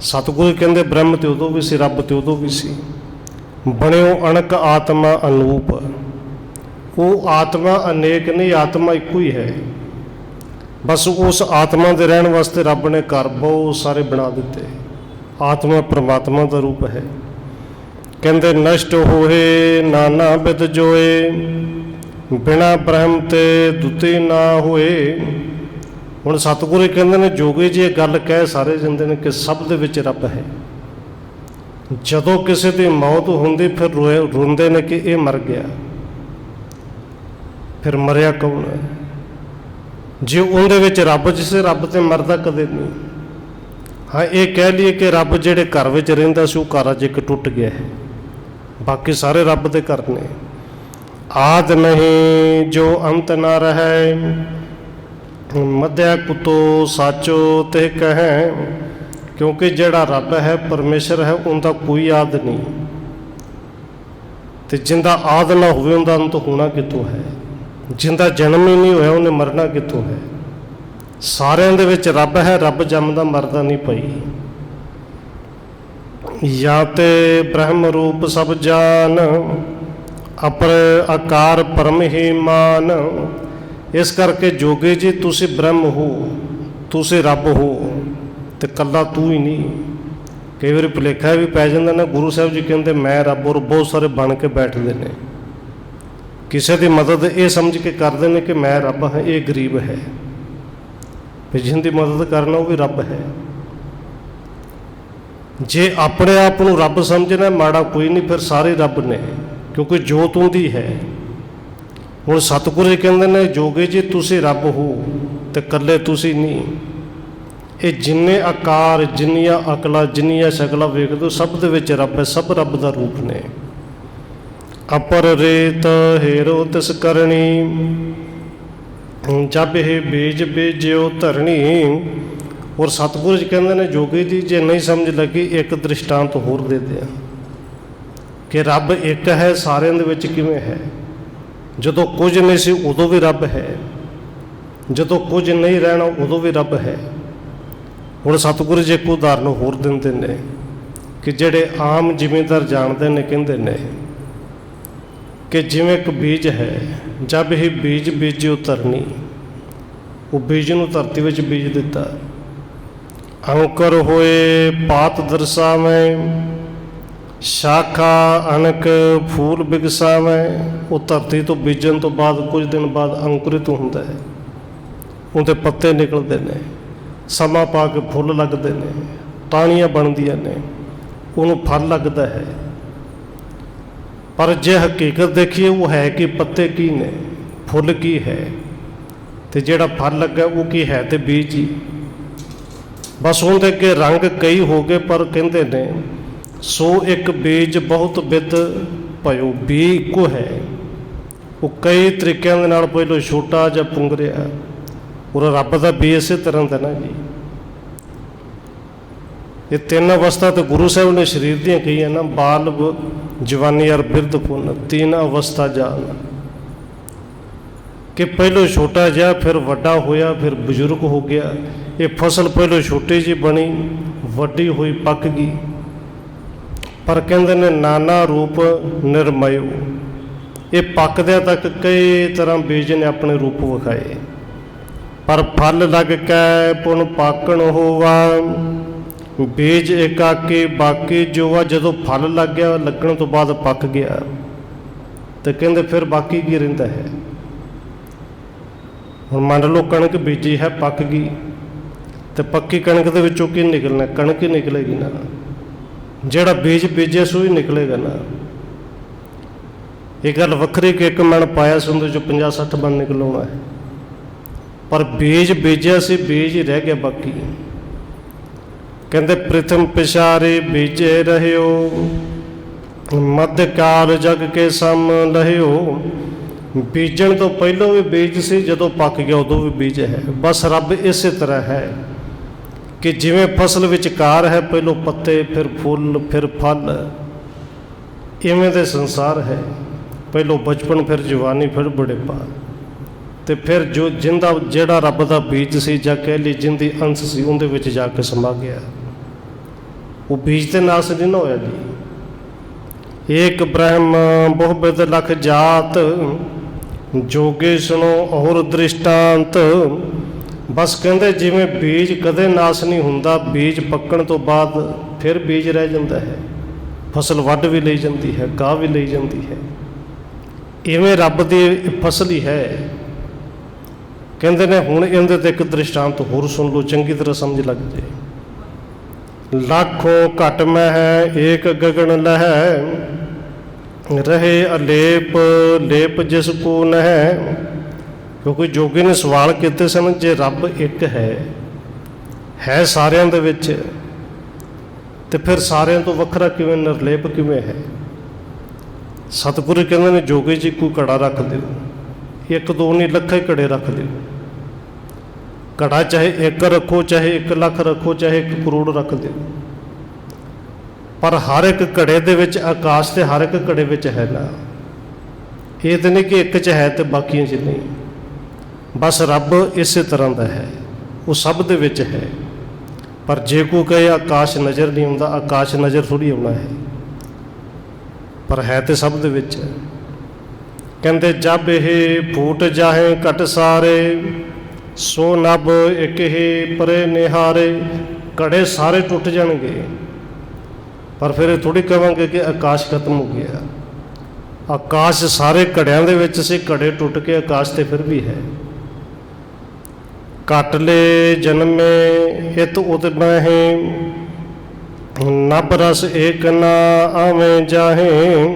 ਸਤਿਗੁਰੂ ਕਹਿੰਦੇ ਬ੍ਰਹਮ ਤੇ ਉਦੋਂ ਵੀ ਸੀ, ਰੱਬ ਤੇ ਉਦੋਂ ਵੀ ਸੀ। ਬਣਿਓ ਅਣਕ ਆਤਮਾ ਅਨੂਪ, ਉਹ ਆਤਮਾ ਅਨੇਕ ਨਹੀਂ, ਆਤਮਾ ਇੱਕੋ ਹੀ ਹੈ। ਬਸ ਉਸ ਆਤਮਾ ਦੇ ਰਹਿਣ ਵਾਸਤੇ ਰੱਬ ਨੇ ਘਰ ਬਹੁਤ ਸਾਰੇ ਬਣਾ ਦਿੱਤੇ। ਆਤਮਾ ਪਰਮਾਤਮਾ ਦਾ ਰੂਪ ਹੈ। ਕਹਿੰਦੇ ਨਸ਼ਟ ਹੋਏ ਨਾਨਾ ਬਿਦ ਜੋਏ, ਬਿਨਾ ਬ੍ਰਹਮ ਤੇ ਦੁਤੀ ਨਾ ਹੋਏ। ਹੁਣ ਸਤਿਗੁਰੂ ਕਹਿੰਦੇ ਨੇ ਜੋਗੀ ਜੀ ਇਹ ਗੱਲ ਕਹਿ ਸਾਰੇ ਜਾਂਦੇ ਨੇ ਕਿ ਸਭ ਦੇ ਵਿੱਚ ਰੱਬ ਹੈ। ਜਦੋਂ ਕਿਸੇ ਦੀ ਮੌਤ ਹੁੰਦੀ ਫਿਰ ਰੋਂਦੇ ਨੇ ਕਿ ਇਹ ਮਰ ਗਿਆ, ਫਿਰ ਮਰਿਆ ਕੌਣ ਹੈ? ਜੇ ਉਹਦੇ ਵਿੱਚ ਰੱਬ, ਜਿਸੇ ਰੱਬ ਤੇ ਮਰਦਾ ਕਦੇ ਨਹੀਂ। ਹਾਂ, ਇਹ ਕਹਿ ਲਈਏ ਕਿ ਰੱਬ ਜਿਹੜੇ ਘਰ ਵਿੱਚ ਰਹਿੰਦਾ ਸੀ ਉਹ ਘਰ ਅੱਜ ਇੱਕ ਟੁੱਟ ਗਿਆ ਹੈ, ਬਾਕੀ ਸਾਰੇ ਰੱਬ ਦੇ ਘਰ ਨੇ। ਆਦ ਨਹੀਂ ਜੋ ਅੰਤ ਨਾ ਰਹੈ, ਮਧਿਆ ਕੁਤੋ ਸਾਚੋ ਤੇ ਕਹੈ। ਕਿਉਂਕਿ ਜਿਹੜਾ ਰੱਬ ਹੈ, ਪਰਮੇਸ਼ਰ ਹੈ, ਉਹਦਾ ਕੋਈ ਆਦ ਨਹੀਂ। ਤੇ ਜਿੰਦਾ ਆਦ ਨਾ ਹੋਵੇ ਉਹਦਾ ਅੰਤ ਹੋਣਾ ਕਿੱਥੋਂ ਹੈ? ਜਿੰਦਾ ਜਨਮ ਹੀ ਨਹੀਂ ਹੋਇਆ ਉਹਨੇ ਮਰਨਾ ਕਿੱਥੋਂ ਹੈ? ਸਾਰਿਆਂ ਦੇ ਵਿੱਚ ਰੱਬ ਹੈ, ਰੱਬ ਜੰਮਦਾ ਮਰਦਾ ਨਹੀਂ ਪਈ। ਜਾਂ ਤੇ ਬ੍ਰਹਮ ਰੂਪ ਸਭ ਜਾਨ, ਅਪਰ ਆਕਾਰ ਪਰਮ ਹੀ ਮਾਨ। ਇਸ ਕਰਕੇ ਜੋਗੀ ਜੀ ਤੁਸੀਂ ਬ੍ਰਹਮ ਹੋ, ਤੁਸੀਂ ਰੱਬ ਹੋ, ਤੇ ਕੱਲਾ ਤੂੰ ਹੀ ਨਹੀਂ। ਕਈ ਵਾਰੀ ਭੁਲੇਖਾ ਵੀ ਪੈ ਜਾਂਦਾ ਨਾ, ਗੁਰੂ ਸਾਹਿਬ ਜੀ ਕਹਿੰਦੇ ਮੈਂ ਰੱਬ, ਔਰ ਬਹੁਤ ਸਾਰੇ ਬਣ ਕੇ ਬੈਠਦੇ ਨੇ, ਕਿਸੇ ਦੀ ਮਦਦ ਇਹ ਸਮਝ ਕੇ ਕਰਦੇ ਨੇ ਕਿ ਮੈਂ ਰੱਬ ਹਾਂ, ਇਹ ਗਰੀਬ ਹੈ। ਵੀ ਜਿਹਦੀ ਮਦਦ ਕਰਨਾ ਉਹ ਵੀ ਰੱਬ ਹੈ। ਜੇ ਆਪਣੇ ਆਪ ਨੂੰ ਰੱਬ ਸਮਝਣਾ ਮਾੜਾ ਕੋਈ ਨਹੀਂ, ਫਿਰ ਸਾਰੇ ਰੱਬ ਨੇ, ਕਿਉਂਕਿ ਜੋਤ ਹੁੰਦੀ ਹੈ। ਹੁਣ ਸਤਿਗੁਰੂ ਜੀ ਕਹਿੰਦੇ ਨੇ ਜੋਗੀ ਜੀ ਤੁਸੀਂ ਰੱਬ ਹੋ ਤੇ ਇਕੱਲੇ ਤੁਸੀਂ ਨਹੀਂ। ਇਹ ਜਿੰਨੇ ਆਕਾਰ, ਜਿੰਨੀਆਂ ਅਕਲਾਂ, ਜਿੰਨੀਆਂ ਸ਼ਕਲਾਂ ਵੇਖਦੇ ਹੋ, ਸਭ ਦੇ ਵਿੱਚ ਰੱਬ ਹੈ, ਸਭ ਰੱਬ ਦਾ ਰੂਪ ਨੇ। ਅਪਰ ਰੇਤ ਹੇਰੋ ਤਿਸ ਕਰਨੀ, ਜਬ ਇਹ ਬੀਜ ਬੀਜਿਓ ਧਰਣੀ। ਔਰ ਸਤਿਗੁਰੂ ਜੀ ਕਹਿੰਦੇ ਨੇ ਜੋਗੀ ਜੀ ਜੇ ਨਹੀਂ ਸਮਝ ਲੱਗੀ ਇੱਕ ਦ੍ਰਿਸ਼ਟਾਂਤ ਹੋਰ ਦੇ ਦਿਆਂ ਕਿ ਰੱਬ ਇੱਕ ਹੈ, ਸਾਰਿਆਂ ਦੇ ਵਿੱਚ ਕਿਵੇਂ ਹੈ। ਜਦੋਂ ਕੁਝ ਨਹੀਂ ਸੀ ਉਦੋਂ ਵੀ ਰੱਬ ਹੈ, ਜਦੋਂ ਕੁਝ ਨਹੀਂ ਰਹਿਣਾ ਉਦੋਂ ਵੀ ਰੱਬ ਹੈ। ਹੁਣ ਸਤਿਗੁਰੂ ਜੀ ਇੱਕ ਉਦਾਹਰਨ ਹੋਰ ਦਿੰਦੇ ਨੇ ਕਿ ਜਿਹੜੇ ਆਮ ਜ਼ਿਮੀਂਦਾਰ ਜਾਣਦੇ ਨੇ, ਕਹਿੰਦੇ ਨੇ ਕਿ ਜਿਵੇਂ ਇੱਕ ਬੀਜ ਹੈ, ਜਦ ਇਹ ਬੀਜ ਬੀਜਿਓ ਧਰਨੀ, ਉਹ ਬੀਜ ਨੂੰ ਧਰਤੀ ਵਿੱਚ ਬੀਜ ਦਿੱਤਾ। ਅੰਕੁਰ ਹੋਏ ਪਾਤ ਦਰਸਾਵੇਂ, ਸ਼ਾਖਾ ਅਨਕ ਫੂਲ ਬਿਗਸਾਵੇਂ। ਉਹ ਧਰਤੀ ਤੋਂ ਬੀਜਣ ਤੋਂ ਬਾਅਦ ਕੁਝ ਦਿਨ ਬਾਅਦ ਅੰਕੁਰਿਤ ਹੁੰਦਾ ਹੈ, ਉਹਦੇ ਪੱਤੇ ਨਿਕਲਦੇ ਨੇ, ਸਮਾਂ ਪਾ ਕੇ ਫੁੱਲ ਲੱਗਦੇ ਨੇ, ਟਾਹਣੀਆਂ ਬਣਦੀਆਂ ਨੇ, ਉਹਨੂੰ ਫਲ ਲੱਗਦਾ ਹੈ। ਪਰ ਜੇ ਹਕੀਕਤ ਦੇਖੀਏ ਉਹ ਹੈ ਕਿ ਪੱਤੇ ਕੀ ਨੇ, ਫੁੱਲ ਕੀ ਹੈ, ਤੇ ਜਿਹੜਾ ਫਲ ਲੱਗਾ ਉਹ ਕੀ ਹੈ, ਤੇ ਬੀਜ ਹੀ। ਬਸ ਉਹਦੇ ਅੱਗੇ ਰੰਗ ਕਈ ਹੋ ਗਏ, ਪਰ ਕਹਿੰਦੇ ਨੇ ਸੋ ਇੱਕ ਬੀਜ ਬਹੁਤ ਬਿਧ ਭਇਓ। ਬੀ ਇੱਕੋ ਹੈ, ਉਹ ਕਈ ਤਰੀਕਿਆਂ ਦੇ ਨਾਲ ਪਹਿਲੋਂ ਛੋਟਾ ਜਾਂ ਪੁੰਗਰਿਆ। ਔਰ ਰੱਬ ਦਾ ਬੀ ਇਸੇ ਤਰ੍ਹਾਂ ਦਾ ਨਾ ਜੀ। ਇਹ ਤਿੰਨ ਅਵਸਥਾ ਤੇ ਗੁਰੂ ਸਾਹਿਬ ਨੇ ਸਰੀਰ ਦੀਆਂ ਕਹੀਆਂ ਨਾ, ਬਾਲ ਜਵਾਨੀ ਔਰ ਬਿਰਧ ਪੁੰਨ, ਤਿੰਨ ਅਵਸਥਾ ਜਾਨ। ਕਿ ਪਹਿਲੋਂ ਛੋਟਾ ਜਿਹਾ, ਫਿਰ ਵੱਡਾ ਹੋਇਆ, ਫਿਰ ਬਜ਼ੁਰਗ ਹੋ ਗਿਆ। ਇਹ ਫਸਲ ਪਹਿਲੋਂ ਛੋਟੀ ਜਿਹੀ ਬਣੀ, ਵੱਡੀ ਹੋਈ, ਪੱਕ ਗਈ। ਪਰ ਕਹਿੰਦੇ ਨੇ ਨਾਨਾ ਰੂਪ ਨਿਰਮਯੋ। ਇਹ ਪੱਕਦਿਆਂ ਤੱਕ ਕਈ ਤਰ੍ਹਾਂ ਬੀਜ ਨੇ ਆਪਣੇ ਰੂਪ ਵਿਖਾਏ। ਪਰ ਫਲ ਲੱਗ ਕੇ ਪੁਨ ਪਾਕਣ ਹੋਵਾ, ਬੀਜ ਇਕਾਕੀ ਬਾਕੀ ਜੋਵਾ। ਜਦੋਂ ਫਲ ਲੱਗ ਗਿਆ, ਲੱਗਣ ਤੋਂ ਬਾਅਦ ਪੱਕ ਗਿਆ, ਤੇ ਕਹਿੰਦੇ ਫਿਰ ਬਾਕੀ ਕੀ ਰਹਿੰਦਾ ਹੈ। ਹੁਣ ਮੰਨ ਲਓ ਕਣਕ ਬੀਜੀ ਹੈ, ਪੱਕ ਗਈ, ਤੇ ਪੱਕੀ ਕਣਕ ਦੇ ਵਿੱਚੋਂ ਕੀ ਨਿਕਲਣਾ, ਕਣਕ ਹੀ ਨਿਕਲੇਗੀ ਨਾ। ਜਿਹੜਾ ਬੀਜ ਬੀਜਿਆ ਸੋ ਹੀ ਨਿਕਲੇਗਾ ਨਾ। ਇਹ ਗੱਲ ਵੱਖਰੀ ਕਿ ਇੱਕ ਮਣ ਪਾਇਆ ਸੀ, ਉਹਦੇ 'ਚੋਂ 50-60 ਮਣ ਨਿਕਲਾਉਣਾ ਹੈ। ਪਰ ਬੀਜ ਬੀਜਿਆ ਸੀ, ਬੀਜ ਹੀ ਰਹਿ ਗਿਆ ਬਾਕੀ। ਕਹਿੰਦੇ ਪ੍ਰਥਮ ਪਿਛਾਰੇ ਬੀਜੇ ਰਹਿਓ, ਮੱਧ ਕਾਲ ਜਗ ਕੇ ਸਮ ਲਹਿਓ। ਬੀਜਣ ਤੋਂ ਪਹਿਲਾਂ ਵੀ ਬੀਜ ਸੀ, ਜਦੋਂ ਪੱਕ ਗਿਆ ਉਦੋਂ ਵੀ ਬੀਜ ਹੈ। ਬਸ ਰੱਬ ਇਸੇ ਤਰ੍ਹਾਂ ਹੈ ਕਿ ਜਿਵੇਂ ਫਸਲ ਵਿਚਕਾਰ ਹੈ, ਪਹਿਲੋਂ ਪੱਤੇ, ਫਿਰ ਫੁੱਲ, ਫਿਰ ਫਲ, ਇਵੇਂ ਦੇ ਸੰਸਾਰ ਹੈ। ਪਹਿਲੋਂ ਬਚਪਨ, ਫਿਰ ਜਵਾਨੀ, ਫਿਰ ਬੁਢੇਪਾ, ਤੇ ਫਿਰ ਜੋ ਜਿੰਦਾ ਜਿਹੜਾ ਰੱਬ ਦਾ ਬੀਜ ਸੀ, ਜਾਂ ਕਹਿ ਲਈ ਜਿੰਦੀ ਅੰਸ਼ ਸੀ, ਉਹਦੇ ਵਿੱਚ ਜਾ ਕੇ ਸਮਾ ਗਿਆ। ਉਹ ਬੀਜ ਤੇ ਨਾਸ ਨਹੀਂ ਨਾ ਹੋਇਆ ਜੀ। ਏਕ ਬ੍ਰਹਮ ਬਹੁ ਬਿਧ ਲਖ ਜਾਤ, ਜੋਗੇ ਸੁਣੋ ਔਰ ਦ੍ਰਿਸ਼ਟਾਂਤ। ਬਸ ਕਹਿੰਦੇ ਜਿਵੇਂ ਬੀਜ ਕਦੇ ਨਾਸ ਨਹੀਂ ਹੁੰਦਾ, ਬੀਜ ਪੱਕਣ ਤੋਂ ਬਾਅਦ ਫਿਰ ਬੀਜ ਰਹਿ ਜਾਂਦਾ ਹੈ, ਫਸਲ ਵੱਢ ਵੀ ਲਈ ਜਾਂਦੀ ਹੈ, ਗਾਹ ਵੀ ਲਈ ਜਾਂਦੀ ਹੈ। ਇਵੇਂ ਰੱਬ ਦੀ ਫਸਲ ਹੀ ਹੈ। ਕਹਿੰਦੇ ਨੇ ਹੁਣ ਇਹਦੇ ਤੇ ਇੱਕ ਦ੍ਰਿਸ਼ਟਾਂਤ ਹੋਰ ਸੁਣ ਲਓ, ਚੰਗੀ ਤਰ੍ਹਾਂ ਸਮਝ ਲੱਗ ਜੇ। ਲੱਖੋਂ ਘਟ ਮੈਂ ਹੈ ਏਕ ਗਗਨ ਲਹੈ, ਰਹੇ ਅਲੇਪ ਲੇਪ ਜਿਸ ਕੋ ਨਹਿ। ਕਿਉਂਕਿ ਜੋਗੀ ਨੇ ਸਵਾਲ ਕੀਤੇ ਸਨ, ਜੇ ਰੱਬ ਇੱਕ ਹੈ ਸਾਰਿਆਂ ਦੇ ਵਿੱਚ, ਤੇ ਫਿਰ ਸਾਰਿਆਂ ਤੋਂ ਵੱਖਰਾ ਕਿਵੇਂ, ਨਿਰਲੇਪ ਕਿਵੇਂ ਹੈ। ਸਤਿਗੁਰੂ ਕਹਿੰਦੇ ਨੇ ਜੋਗੀ ਜੀ ਕੋਈ ਘੜਾ ਰੱਖ ਦਿਓ, ਇੱਕ ਦੋ ਨਹੀਂ, ਲੱਖਾਂ ਹੀ ਘੜੇ ਰੱਖ ਦਿਓ। ਘੜਾ ਚਾਹੇ ਇੱਕ ਰੱਖੋ, ਚਾਹੇ 1 ਲੱਖ ਰੱਖੋ, ਚਾਹੇ 1 ਕਰੋੜ ਰੱਖ ਦਿਓ, ਪਰ ਹਰ ਇੱਕ ਘੜੇ ਦੇ ਵਿੱਚ ਆਕਾਸ਼ ਤੇ ਹਰ ਇੱਕ ਘੜੇ ਵਿੱਚ ਹੈ ਨਾ। ਇਹ ਤਾਂ ਨਹੀਂ ਕਿ ਇੱਕ 'ਚ ਹੈ ਤੇ ਬਾਕੀਆਂ 'ਚ ਨਹੀਂ। ਬਸ ਰੱਬ ਇਸੇ ਤਰ੍ਹਾਂ ਦਾ ਹੈ, ਉਹ ਸਭ ਦੇ ਵਿੱਚ ਹੈ। ਪਰ ਜੇ ਕੋਈ ਕਹੇ ਆਕਾਸ਼ ਨਜ਼ਰ ਨਹੀਂ ਆਉਂਦਾ, ਆਕਾਸ਼ ਨਜ਼ਰ ਥੋੜ੍ਹੀ ਆਉਣਾ ਹੈ, ਪਰ ਹੈ ਤੇ ਸਭ ਦੇ ਵਿੱਚ ਹੈ। ਕਹਿੰਦੇ ਜਬ ਇਹ ਫੂਟ ਜਾਹੇ ਘਟ ਸਾਰੇ, ਸੋ ਨਭ ਇੱਕ ਹੀ ਪਰੇ ਨਿਹਾਰੇ। ਘੜੇ ਸਾਰੇ ਟੁੱਟ ਜਾਣਗੇ, ਪਰ ਫਿਰ ਇਹ ਥੋੜ੍ਹੀ ਕਹਾਂਗੇ ਕਿ ਆਕਾਸ਼ ਖਤਮ ਹੋ ਗਿਆ। ਆਕਾਸ਼ ਸਾਰੇ ਘੜਿਆਂ ਦੇ ਵਿੱਚ ਸੀ, ਘੜੇ ਟੁੱਟ ਕੇ ਆਕਾਸ਼ ਤੇ ਫਿਰ ਵੀ ਹੈ। ਘਟ ਲੈ ਜਨਮੇ ਹਿਤ ਉਦਮਹਿ, ਨਭ ਰਸ ਏਕ ਨਾ ਆਵੇਂ ਜਾਹੇ।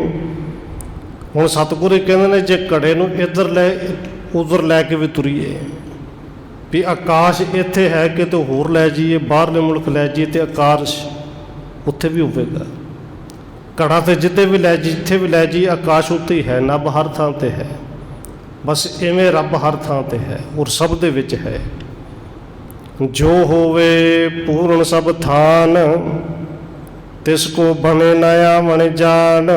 ਹੁਣ ਸਤਿਗੁਰੂ ਕਹਿੰਦੇ ਨੇ ਜੇ ਘੜੇ ਨੂੰ ਇੱਧਰ ਲੈ ਉੱਧਰ ਲੈ ਕੇ ਵੀ ਤੁਰੀਏ, ਵੀ ਆਕਾਸ਼ ਇੱਥੇ ਹੈ ਕਿਤੇ ਹੋਰ ਲੈ ਜਾਈਏ, ਬਾਹਰਲੇ ਮੁਲਕ ਲੈ ਜਾਈਏ ਤੇ ਆਕਾਸ਼ ਉੱਥੇ ਵੀ ਹੋਵੇਗਾ। ਘੜਾ ਤੇ ਜਿੱਥੇ ਵੀ ਲੈ ਜਾਈਏ, ਜਿੱਥੇ ਵੀ ਲੈ ਜਾਈਏ ਆਕਾਸ਼ ਉੱਤੇ ਹੀ ਹੈ, ਨਭ ਹਰ ਥਾਂ ਤੇ ਹੈ। ਬਸ ਇਵੇਂ ਰੱਬ ਹਰ ਥਾਂ ਤੇ ਹੈ ਔਰ ਸਭ ਦੇ ਵਿੱਚ ਹੈ। ਜੋ ਹੋਵੇ ਪੂਰਨ ਸਭ ਥਾਨ, ਤਿਸ ਕੋ ਬਣੇ ਨਾ ਆਵਣ ਜਾਣ।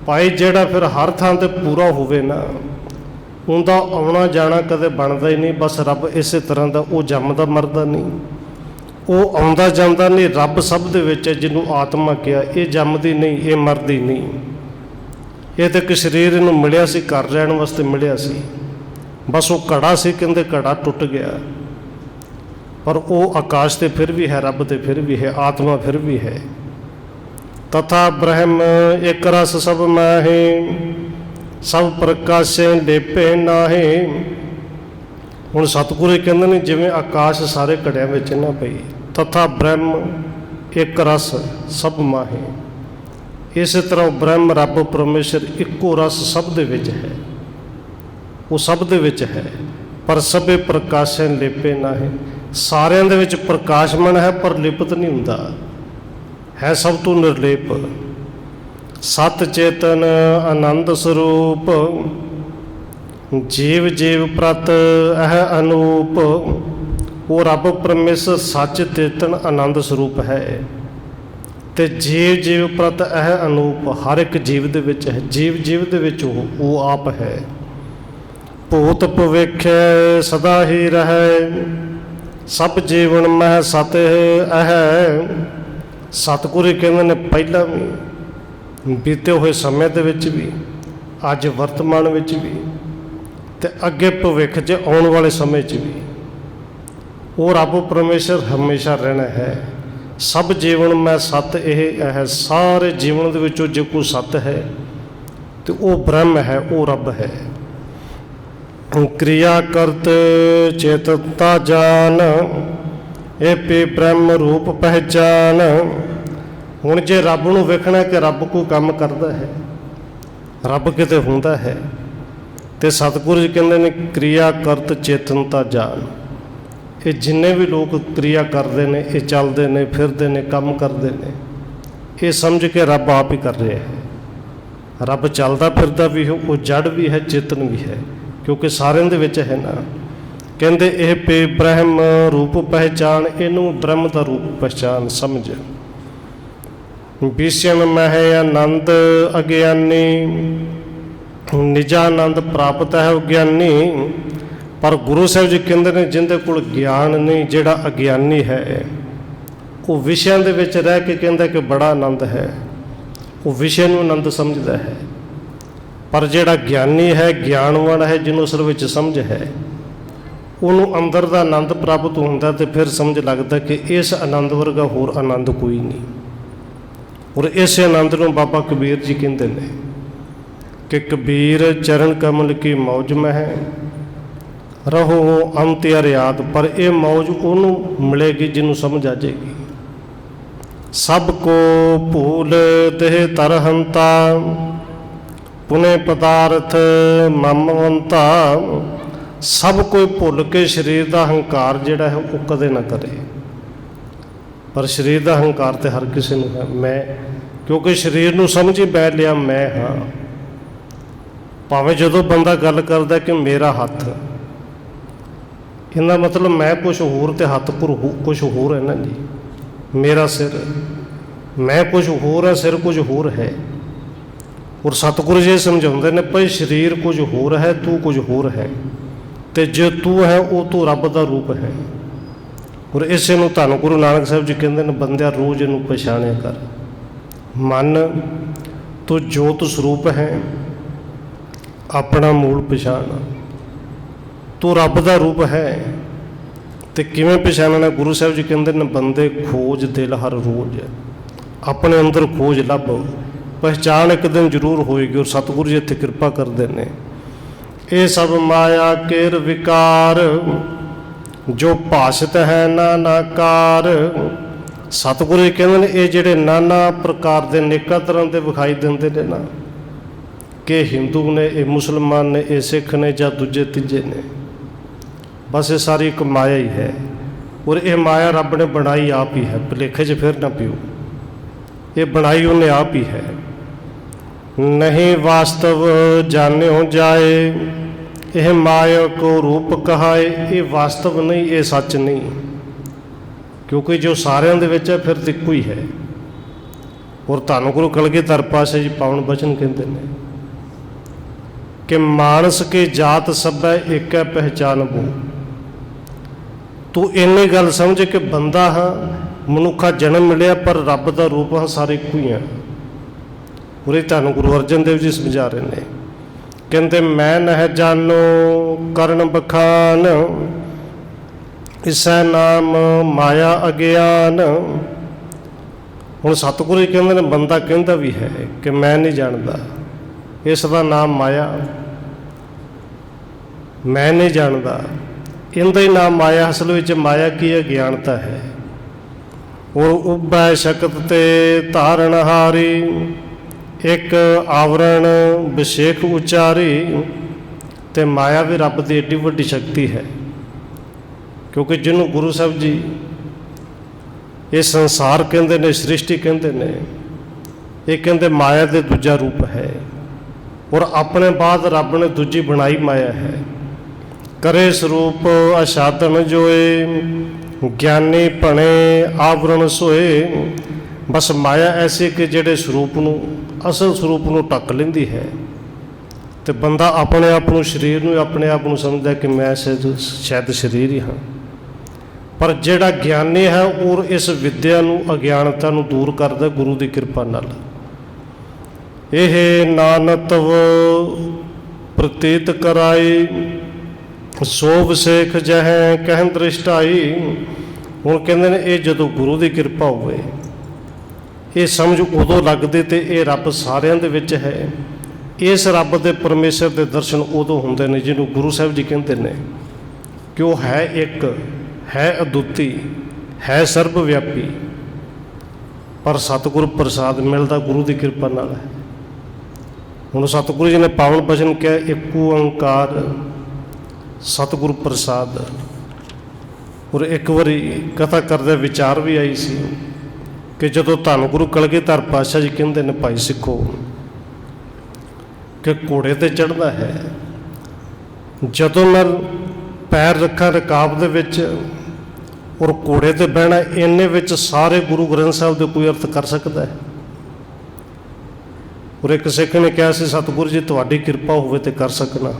ਭਾਈ ਜਿਹੜਾ ਫਿਰ ਹਰ ਥਾਂ ਤੇ ਪੂਰਾ ਹੋਵੇ ਨਾ, ਉਹਦਾ ਆਉਣਾ ਜਾਣਾ ਕਦੇ ਬਣਦਾ ਹੀ ਨਹੀਂ। ਬਸ ਰੱਬ ਇਸੇ ਤਰ੍ਹਾਂ ਦਾ, ਉਹ ਜੰਮਦਾ ਮਰਦਾ ਨਹੀਂ, ਉਹ ਆਉਂਦਾ ਜਾਂਦਾ ਨਹੀਂ। ਰੱਬ ਸਭ ਦੇ ਵਿੱਚ ਹੈ। ਜਿਹਨੂੰ ਆਤਮਾ ਕਿਹਾ, ਇਹ ਜੰਮਦੀ ਨਹੀਂ, ਇਹ ਮਰਦੀ ਨਹੀਂ। ਇਹ ਤਾਂ ਇੱਕ ਸਰੀਰ ਇਹਨੂੰ ਮਿਲਿਆ ਸੀ, ਘਰ ਰਹਿਣ ਵਾਸਤੇ ਮਿਲਿਆ ਸੀ। ਬਸ ਉਹ ਘੜਾ ਸੀ, ਕਹਿੰਦੇ ਘੜਾ ਟੁੱਟ ਗਿਆ, ਪਰ ਉਹ ਆਕਾਸ਼ ਤੇ ਫਿਰ ਵੀ ਹੈ, ਰੱਬ ਤੇ ਫਿਰ ਵੀ ਹੈ, ਆਤਮਾ ਫਿਰ ਵੀ ਹੈ। ਤਥਾ ਬ੍ਰਹਮ ਇੱਕ ਰਸ ਸਭ ਮਾਹੇ, ਸਭ ਪ੍ਰਕਾਸ਼ੇ ਲੇਪੇ ਨਾਹੇ। ਹੁਣ ਸਤਿਗੁਰੂ ਕਹਿੰਦੇ ਨੇ ਜਿਵੇਂ ਆਕਾਸ਼ ਸਾਰੇ ਘੜਿਆਂ ਵਿੱਚ ਨਾ ਪਈ, ਤਥਾ ਬ੍ਰਹਮ ਇੱਕ ਰਸ ਸਭ ਮਾਹੇ, ਇਸੇ ਤਰ੍ਹਾਂ ਬ੍ਰਹਮ ਰੱਬ ਪਰਮੇਸ਼ਰ ਇੱਕੋ ਰਸ ਸਭ ਦੇ ਵਿੱਚ ਹੈ, ਉਹ ਸਭ ਦੇ ਵਿੱਚ ਹੈ। ਪਰ ਸਭੇ ਪ੍ਰਕਾਸ਼ੇ ਲੇਪੇ ਨਾਹੇ, ਸਾਰਿਆਂ ਦੇ ਵਿੱਚ ਪ੍ਰਕਾਸ਼ਮਨ ਹੈ ਪਰ ਲਿਪਤ ਨਹੀਂ ਹੁੰਦਾ, ਹੈ ਸਭ ਤੋਂ ਨਿਰਲੇਪ। ਸਤ ਚੇਤਨ ਆਨੰਦ ਸਰੂਪ, ਜੀਵ ਜੀਵ ਪ੍ਰਤ ਇਹ ਅਨੂਪ। ਉਹ ਰੱਬ ਪਰਮੇਸ਼ਰ ਸੱਚ ਚੇਤਨ ਆਨੰਦ ਸਰੂਪ ਹੈ ਤੇ ਜੀਵ ਜੀਵ ਪ੍ਰਤ ਇਹ ਅਨੂਪ, ਹਰ ਇੱਕ ਜੀਵ ਦੇ ਵਿੱਚ ਹੈ। ਜੀਵ ਜੀਵ ਦੇ ਵਿੱਚ ਉਹ ਆਪ ਹੈ। ਭੂਤ ਭਵਿੱਖ ਸਦਾ ਹੀ ਰਹੇ, ਸਭ ਜੀਵਨ ਮਹਿ ਸਤ ਇਹ। ਸਤਿਗੁਰੂ ਕਹਿੰਦੇ ਨੇ ਪਹਿਲਾਂ ਵੀ, ਬੀਤੇ ਹੋਏ ਸਮੇਂ ਦੇ ਵਿੱਚ ਵੀ, ਅੱਜ ਵਰਤਮਾਨ ਵਿੱਚ ਵੀ, ਤੇ ਅੱਗੇ ਭਵਿੱਖ 'ਚ ਆਉਣ ਵਾਲੇ ਸਮੇਂ 'ਚ ਵੀ ਉਹ ਰੱਬ ਪਰਮੇਸ਼ਰ ਹਮੇਸ਼ਾ ਰਹਿਣਾ ਹੈ। ਸਭ ਜੀਵਨ ਮੈਂ ਸਤ ਇਹ ਹੈ। ਸਾਰੇ ਜੀਵਨ ਦੇ ਵਿੱਚੋਂ ਜੇ ਕੋਈ ਸਤ ਹੈ ਤੇ ਉਹ ਬ੍ਰਹਮ ਹੈ, ਉਹ ਰੱਬ ਹੈ। ਕਿਰਿਆ ਕਰਤ ਚੇਤਨਤਾ ਜਾਨ, ਇਹ ਪੇ ਬ੍ਰਹਮ ਰੂਪ ਪਹਿਚਾਨ। ਹੁਣ ਜੇ ਰੱਬ ਨੂੰ ਵੇਖਣਾ ਕਿ ਰੱਬ ਕੋਈ ਕੰਮ ਕਰਦਾ ਹੈ, ਰੱਬ ਕਿਤੇ ਹੁੰਦਾ ਹੈ, ਤੇ ਸਤਿਗੁਰੂ ਜੀ ਕਹਿੰਦੇ ਨੇ ਕਿਰਿਆ ਕਰਤ ਚੇਤਨਤਾ ਜਾਨ। ਇਹ ਜਿੰਨੇ ਵੀ ਲੋਕ ਕਿਰਿਆ ਕਰਦੇ ਨੇ, ਇਹ ਚੱਲਦੇ ਨੇ, ਫਿਰਦੇ ਨੇ, ਕੰਮ ਕਰਦੇ ਨੇ, ਇਹ ਸਮਝ ਕੇ ਰੱਬ ਆਪ ਹੀ ਕਰ ਰਿਹਾ ਹੈ। ਰੱਬ ਚੱਲਦਾ ਫਿਰਦਾ ਵੀ ਹੈ, ਉਹ ਜੜ ਵੀ ਹੈ, ਚੇਤਨ ਵੀ ਹੈ, ਕਿਉਂਕਿ ਸਾਰਿਆਂ ਦੇ ਵਿੱਚ ਹੈ ਨਾ। ਕਹਿੰਦੇ ਇਹ ਪੇ ਬ੍ਰਹਮ ਰੂਪ ਪਹਿਚਾਨ, ਇਹਨੂੰ ਬ੍ਰਹਮ ਦਾ ਰੂਪ ਪਹਿਚਾਨ ਸਮਝ। ਵਿਸ਼ਯਨ ਮਹਿ ਆਨੰਦ ਅਗਿਆਨੀ, ਨਿਜਾਨੰਦ ਪ੍ਰਾਪਤ ਹੈ ਉਹ ਗਿਆਨੀ। ਪਰ ਗੁਰੂ ਸਾਹਿਬ ਜੀ ਕਹਿੰਦੇ ਨੇ ਜਿਹਦੇ ਕੋਲ ਗਿਆਨ ਨਹੀਂ, ਜਿਹੜਾ ਅਗਿਆਨੀ ਹੈ, ਉਹ ਵਿਸ਼ਿਆਂ ਦੇ ਵਿੱਚ ਰਹਿ ਕੇ ਕਹਿੰਦਾ ਕਿ ਬੜਾ ਆਨੰਦ ਹੈ, ਉਹ ਵਿਸ਼ੇ ਨੂੰ ਆਨੰਦ ਸਮਝਦਾ ਹੈ। ਪਰ ਜਿਹੜਾ ਗਿਆਨੀ ਹੈ, ਗਿਆਨਵਾਨ ਹੈ, ਜਿਹਨੂੰ ਅਸਲ ਵਿੱਚ ਸਮਝ ਹੈ, ਉਹਨੂੰ ਅੰਦਰ ਦਾ ਆਨੰਦ ਪ੍ਰਾਪਤ ਹੁੰਦਾ ਤੇ ਫਿਰ ਸਮਝ ਲੱਗਦਾ ਕਿ ਇਸ ਆਨੰਦ ਵਰਗਾ ਹੋਰ ਆਨੰਦ ਕੋਈ ਨਹੀਂ। ਔਰ ਇਸੇ ਆਨੰਦ ਨੂੰ ਬਾਬਾ ਕਬੀਰ ਜੀ ਕਹਿੰਦੇ ਨੇ ਕਿ ਕਬੀਰ ਚਰਨ ਕਮਲ ਕੀ ਮੌਜ ਮਹਿ, ਰਹੋ ਅੰਤ ਅਰਿਆਦ। ਪਰ ਇਹ ਮੌਜ ਉਹਨੂੰ ਮਿਲੇਗੀ ਜਿਹਨੂੰ ਸਮਝ ਆ ਜਾਏਗੀ। ਸਭ ਕੋ ਭੂਲ ਦੇਹ ਤਰਹੰਤਾ, ਪੁਨੇ ਪਦਾਰਥ ਮਮਵੰਤਾ। ਸਭ ਕੋਈ ਭੁੱਲ ਕੇ ਸਰੀਰ ਦਾ ਹੰਕਾਰ ਜਿਹੜਾ ਹੈ ਉਹ ਕਦੇ ਨਾ ਕਰੇ। ਪਰ ਸਰੀਰ ਦਾ ਹੰਕਾਰ ਤੇ ਹਰ ਕਿਸੇ ਨੂੰ ਹੈ। ਮੈਂ, ਕਿਉਂਕਿ ਸਰੀਰ ਨੂੰ ਸਮਝੀ ਬੈਠ ਲਿਆ ਮੈਂ ਹਾਂ। ਭਾਵੇਂ ਜਦੋਂ ਬੰਦਾ ਗੱਲ ਕਰਦਾ ਕਿ ਮੇਰਾ ਹੱਥ, ਇਹਦਾ ਮਤਲਬ ਮੈਂ ਕੁਛ ਹੋਰ ਤੇ ਹੱਥ ਕੁਛ ਹੋਰ ਹੈ ਨਾ ਜੀ। ਮੇਰਾ ਸਿਰ, ਮੈਂ ਕੁਛ ਹੋਰ ਹੈ, ਸਿਰ ਕੁਝ ਹੋਰ ਹੈ। ਔਰ ਸਤਿਗੁਰੂ ਜੀ ਸਮਝਾਉਂਦੇ ਨੇ ਭਾਈ ਸਰੀਰ ਕੁਝ ਹੋਰ ਹੈ, ਤੂੰ ਕੁਝ ਹੋਰ ਹੈ, ਤੇ ਜੇ ਤੂੰ ਹੈ ਉਹ ਤੂੰ ਰੱਬ ਦਾ ਰੂਪ ਹੈ। ਔਰ ਇਸੇ ਨੂੰ ਧੰਨ ਗੁਰੂ ਨਾਨਕ ਸਾਹਿਬ ਜੀ ਕਹਿੰਦੇ ਨੇ ਬੰਦਿਆ ਰੋਜ਼ ਇਹਨੂੰ ਪਛਾਣਿਆ ਕਰ। ਮਨ ਤੂੰ ਜੋਤ ਸਰੂਪ ਹੈ, ਆਪਣਾ ਮੂਲ ਪਛਾਣ। ਤੂੰ ਰੱਬ ਦਾ ਰੂਪ ਹੈ ਤੇ ਕਿਵੇਂ ਪਛਾਣਨਾ? ਗੁਰੂ ਸਾਹਿਬ ਜੀ ਕਹਿੰਦੇ ਨੇ ਬੰਦੇ ਖੋਜ ਦਿਲ ਹਰ ਰੋਜ਼, ਆਪਣੇ ਅੰਦਰ ਖੋਜ ਲੱਭ। ਪਹਿਚਾਣ ਇੱਕ ਦਿਨ ਜ਼ਰੂਰ ਹੋਏਗੀ। ਔਰ ਸਤਿਗੁਰੂ ਜੀ ਇੱਥੇ ਕਿਰਪਾ ਕਰਦੇ ਨੇ। ਇਹ ਸਭ ਮਾਇਆ ਕੇਰ ਵਿਕਾਰ, ਜੋ ਭਾਸ਼ਤ ਹੈ ਨਾਨਾਕਾਰ। ਸਤਿਗੁਰੂ ਜੀ ਕਹਿੰਦੇ ਨੇ ਇਹ ਜਿਹੜੇ ਨਾਨਾ ਪ੍ਰਕਾਰ ਦੇ, ਅਨੇਕਾਂ ਤਰ੍ਹਾਂ ਦੇ ਵਿਖਾਈ ਦਿੰਦੇ ਨੇ ਨਾ, कि हिंदू ने, ये मुसलमान ने, ये सिख ने, या दूजे तीजे ने। बस ये सारी एक माया ही है, और ये माया रब ने बनाई आप ही है, भुलेखे च फिर ना पियो। ये बनाई उन्हें आप ही है। नहीं वास्तव जान्यो जाए, यह माया को रूप कहाए। ये वास्तव नहीं, ये सच नहीं, क्योंकि जो सारिਆਂ ਦੇ ਵਿੱਚ है फिर तो ਇੱਕੋ ही है। और ਧੰਨ गुरु कलगीधर पातशाह जी पावन बचन कहते हैं कि मानस के जात सब एक है पहचान वो। तू इन्नी गल समझ कि बंदा हाँ, मनुखा जन्म मिलिया, पर रब का रूप हाँ सारे एक ही हैं। और ये धੰਨ गुरु अर्जन देव जी समझा रहे हैं, कहते मैं नह जानो करण बखान, इसै नाम माया अज्ञान। हुण सतगुरु जी कहते हैं, बंदा कहता भी है कि मैं नहीं जानता, इसका नाम माया, मैं नहीं जानता। इनका ही नाम माया, असल में माया की अज्ञानता है। और उबै शक्त ते धारणहारी, एक आवरण विशेख उचारी। ते माया भी रब की एडी वड्डी शक्ति है, क्योंकि जिन्होंने गुरु साहब जी ये संसार कहते हैं, सृष्टि कहते हैं, ये कहते माया के दूजा रूप है। और अपने बाद रब ने दूजी बनाई माया है। करे स्वरूप असाधन जोए, ज्ञानी भणे आवरण सोए। बस माया ऐसी कि जेड़े स्वरूप नूं, असल स्वरूप नूं ढक लेंदी है। तो बंदा अपने आप नूं, शरीर नूं, अपने आप नूं समझदा कि मैं शायद शरीर ही हाँ। पर जेड़ा ज्ञानी है और इस विद्या नूं, अज्ञानता नूं दूर करदा गुरु की कृपा नाल। यह नानतव प्रतीत कराई, सोभ सेख जह कहन दृष्टाई। हुण कहंदे ने ये जदों गुरु की कृपा होवे, ये समझ उदों लगदी ते ये रब सारियां दे विच है। इस रब दे परमेश्वर के दर्शन उदों हुंदे ने जिन्हों गुरु साहब जी कहते हैं कि वो है एक, है अदुੱਤੀ, है सर्वव्यापी। पर सतगुरु प्रसाद मिलता गुरु की कृपा नाल है। हुण सतगुरु जी ने पावन बचन किया, एक ओंकार सतगुरु प्रसाद। और एक बारी कथा करदे विचार भी आई सी कि जदों धੰਨ गुरु कलगीधर पातशाह जी कहते हैं, भाई सिखो कि घोड़े ते चढ़ना है, जदों मैं पैर रखा रकाब दे विच और घोड़े ते बहना, इन्ने विच सारे गुरु ग्रंथ साहब दे कोई अर्थ कर सकता है। और एक सिख ने कहा सी, सतगुरु जी तुहाडी कृपा होवे ते कर सकना,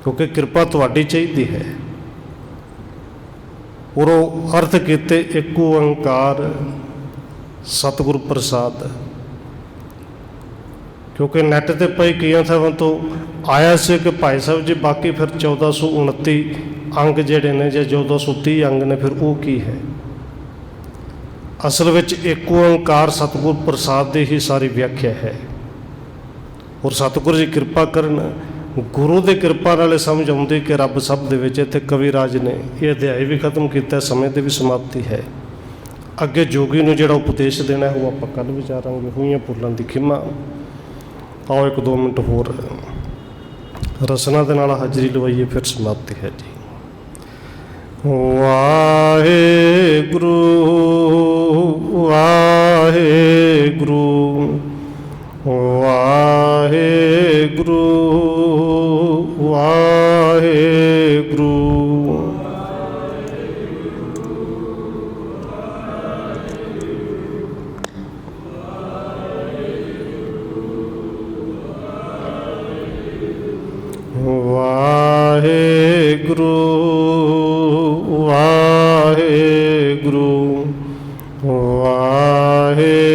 क्योंकि कृपा तुहाडी चाहिदी है। और वो अर्थ कीते एक ओंकार सतगुरु प्रसाद। क्योंकि नैट ते पई कई थावां तो आया से कि भाई साहब जी बाकी फिर 1429 अंग जिहड़े ने, ਜਾਂ 1430 अंग ने, फिर वो की है। असल विच एक ओंकार सतगुर प्रसाद की ही सारी व्याख्या है। और सतगुरु जी कृपा करन, गुरु की कृपा नाल समझ आउंदी कि रब सब दे विच। इत्थे कविराज ने ये अध्याय भी खत्म किया, समय की भी समाप्ति है। अगे जोगी नूं जिहड़ा उपदेश देना है वो आपां कल विचारांगे। होईयां भुल्लां दी खिमा। आओ 1-2 मिनट होर रसना दे नाल हाजरी लवाइए, फिर समाप्ति है जी। वाहेगुरु वाहेगुरु वाहेगुरु वाहेगुरु। वाहेगुरु वाहेगुरु वाहे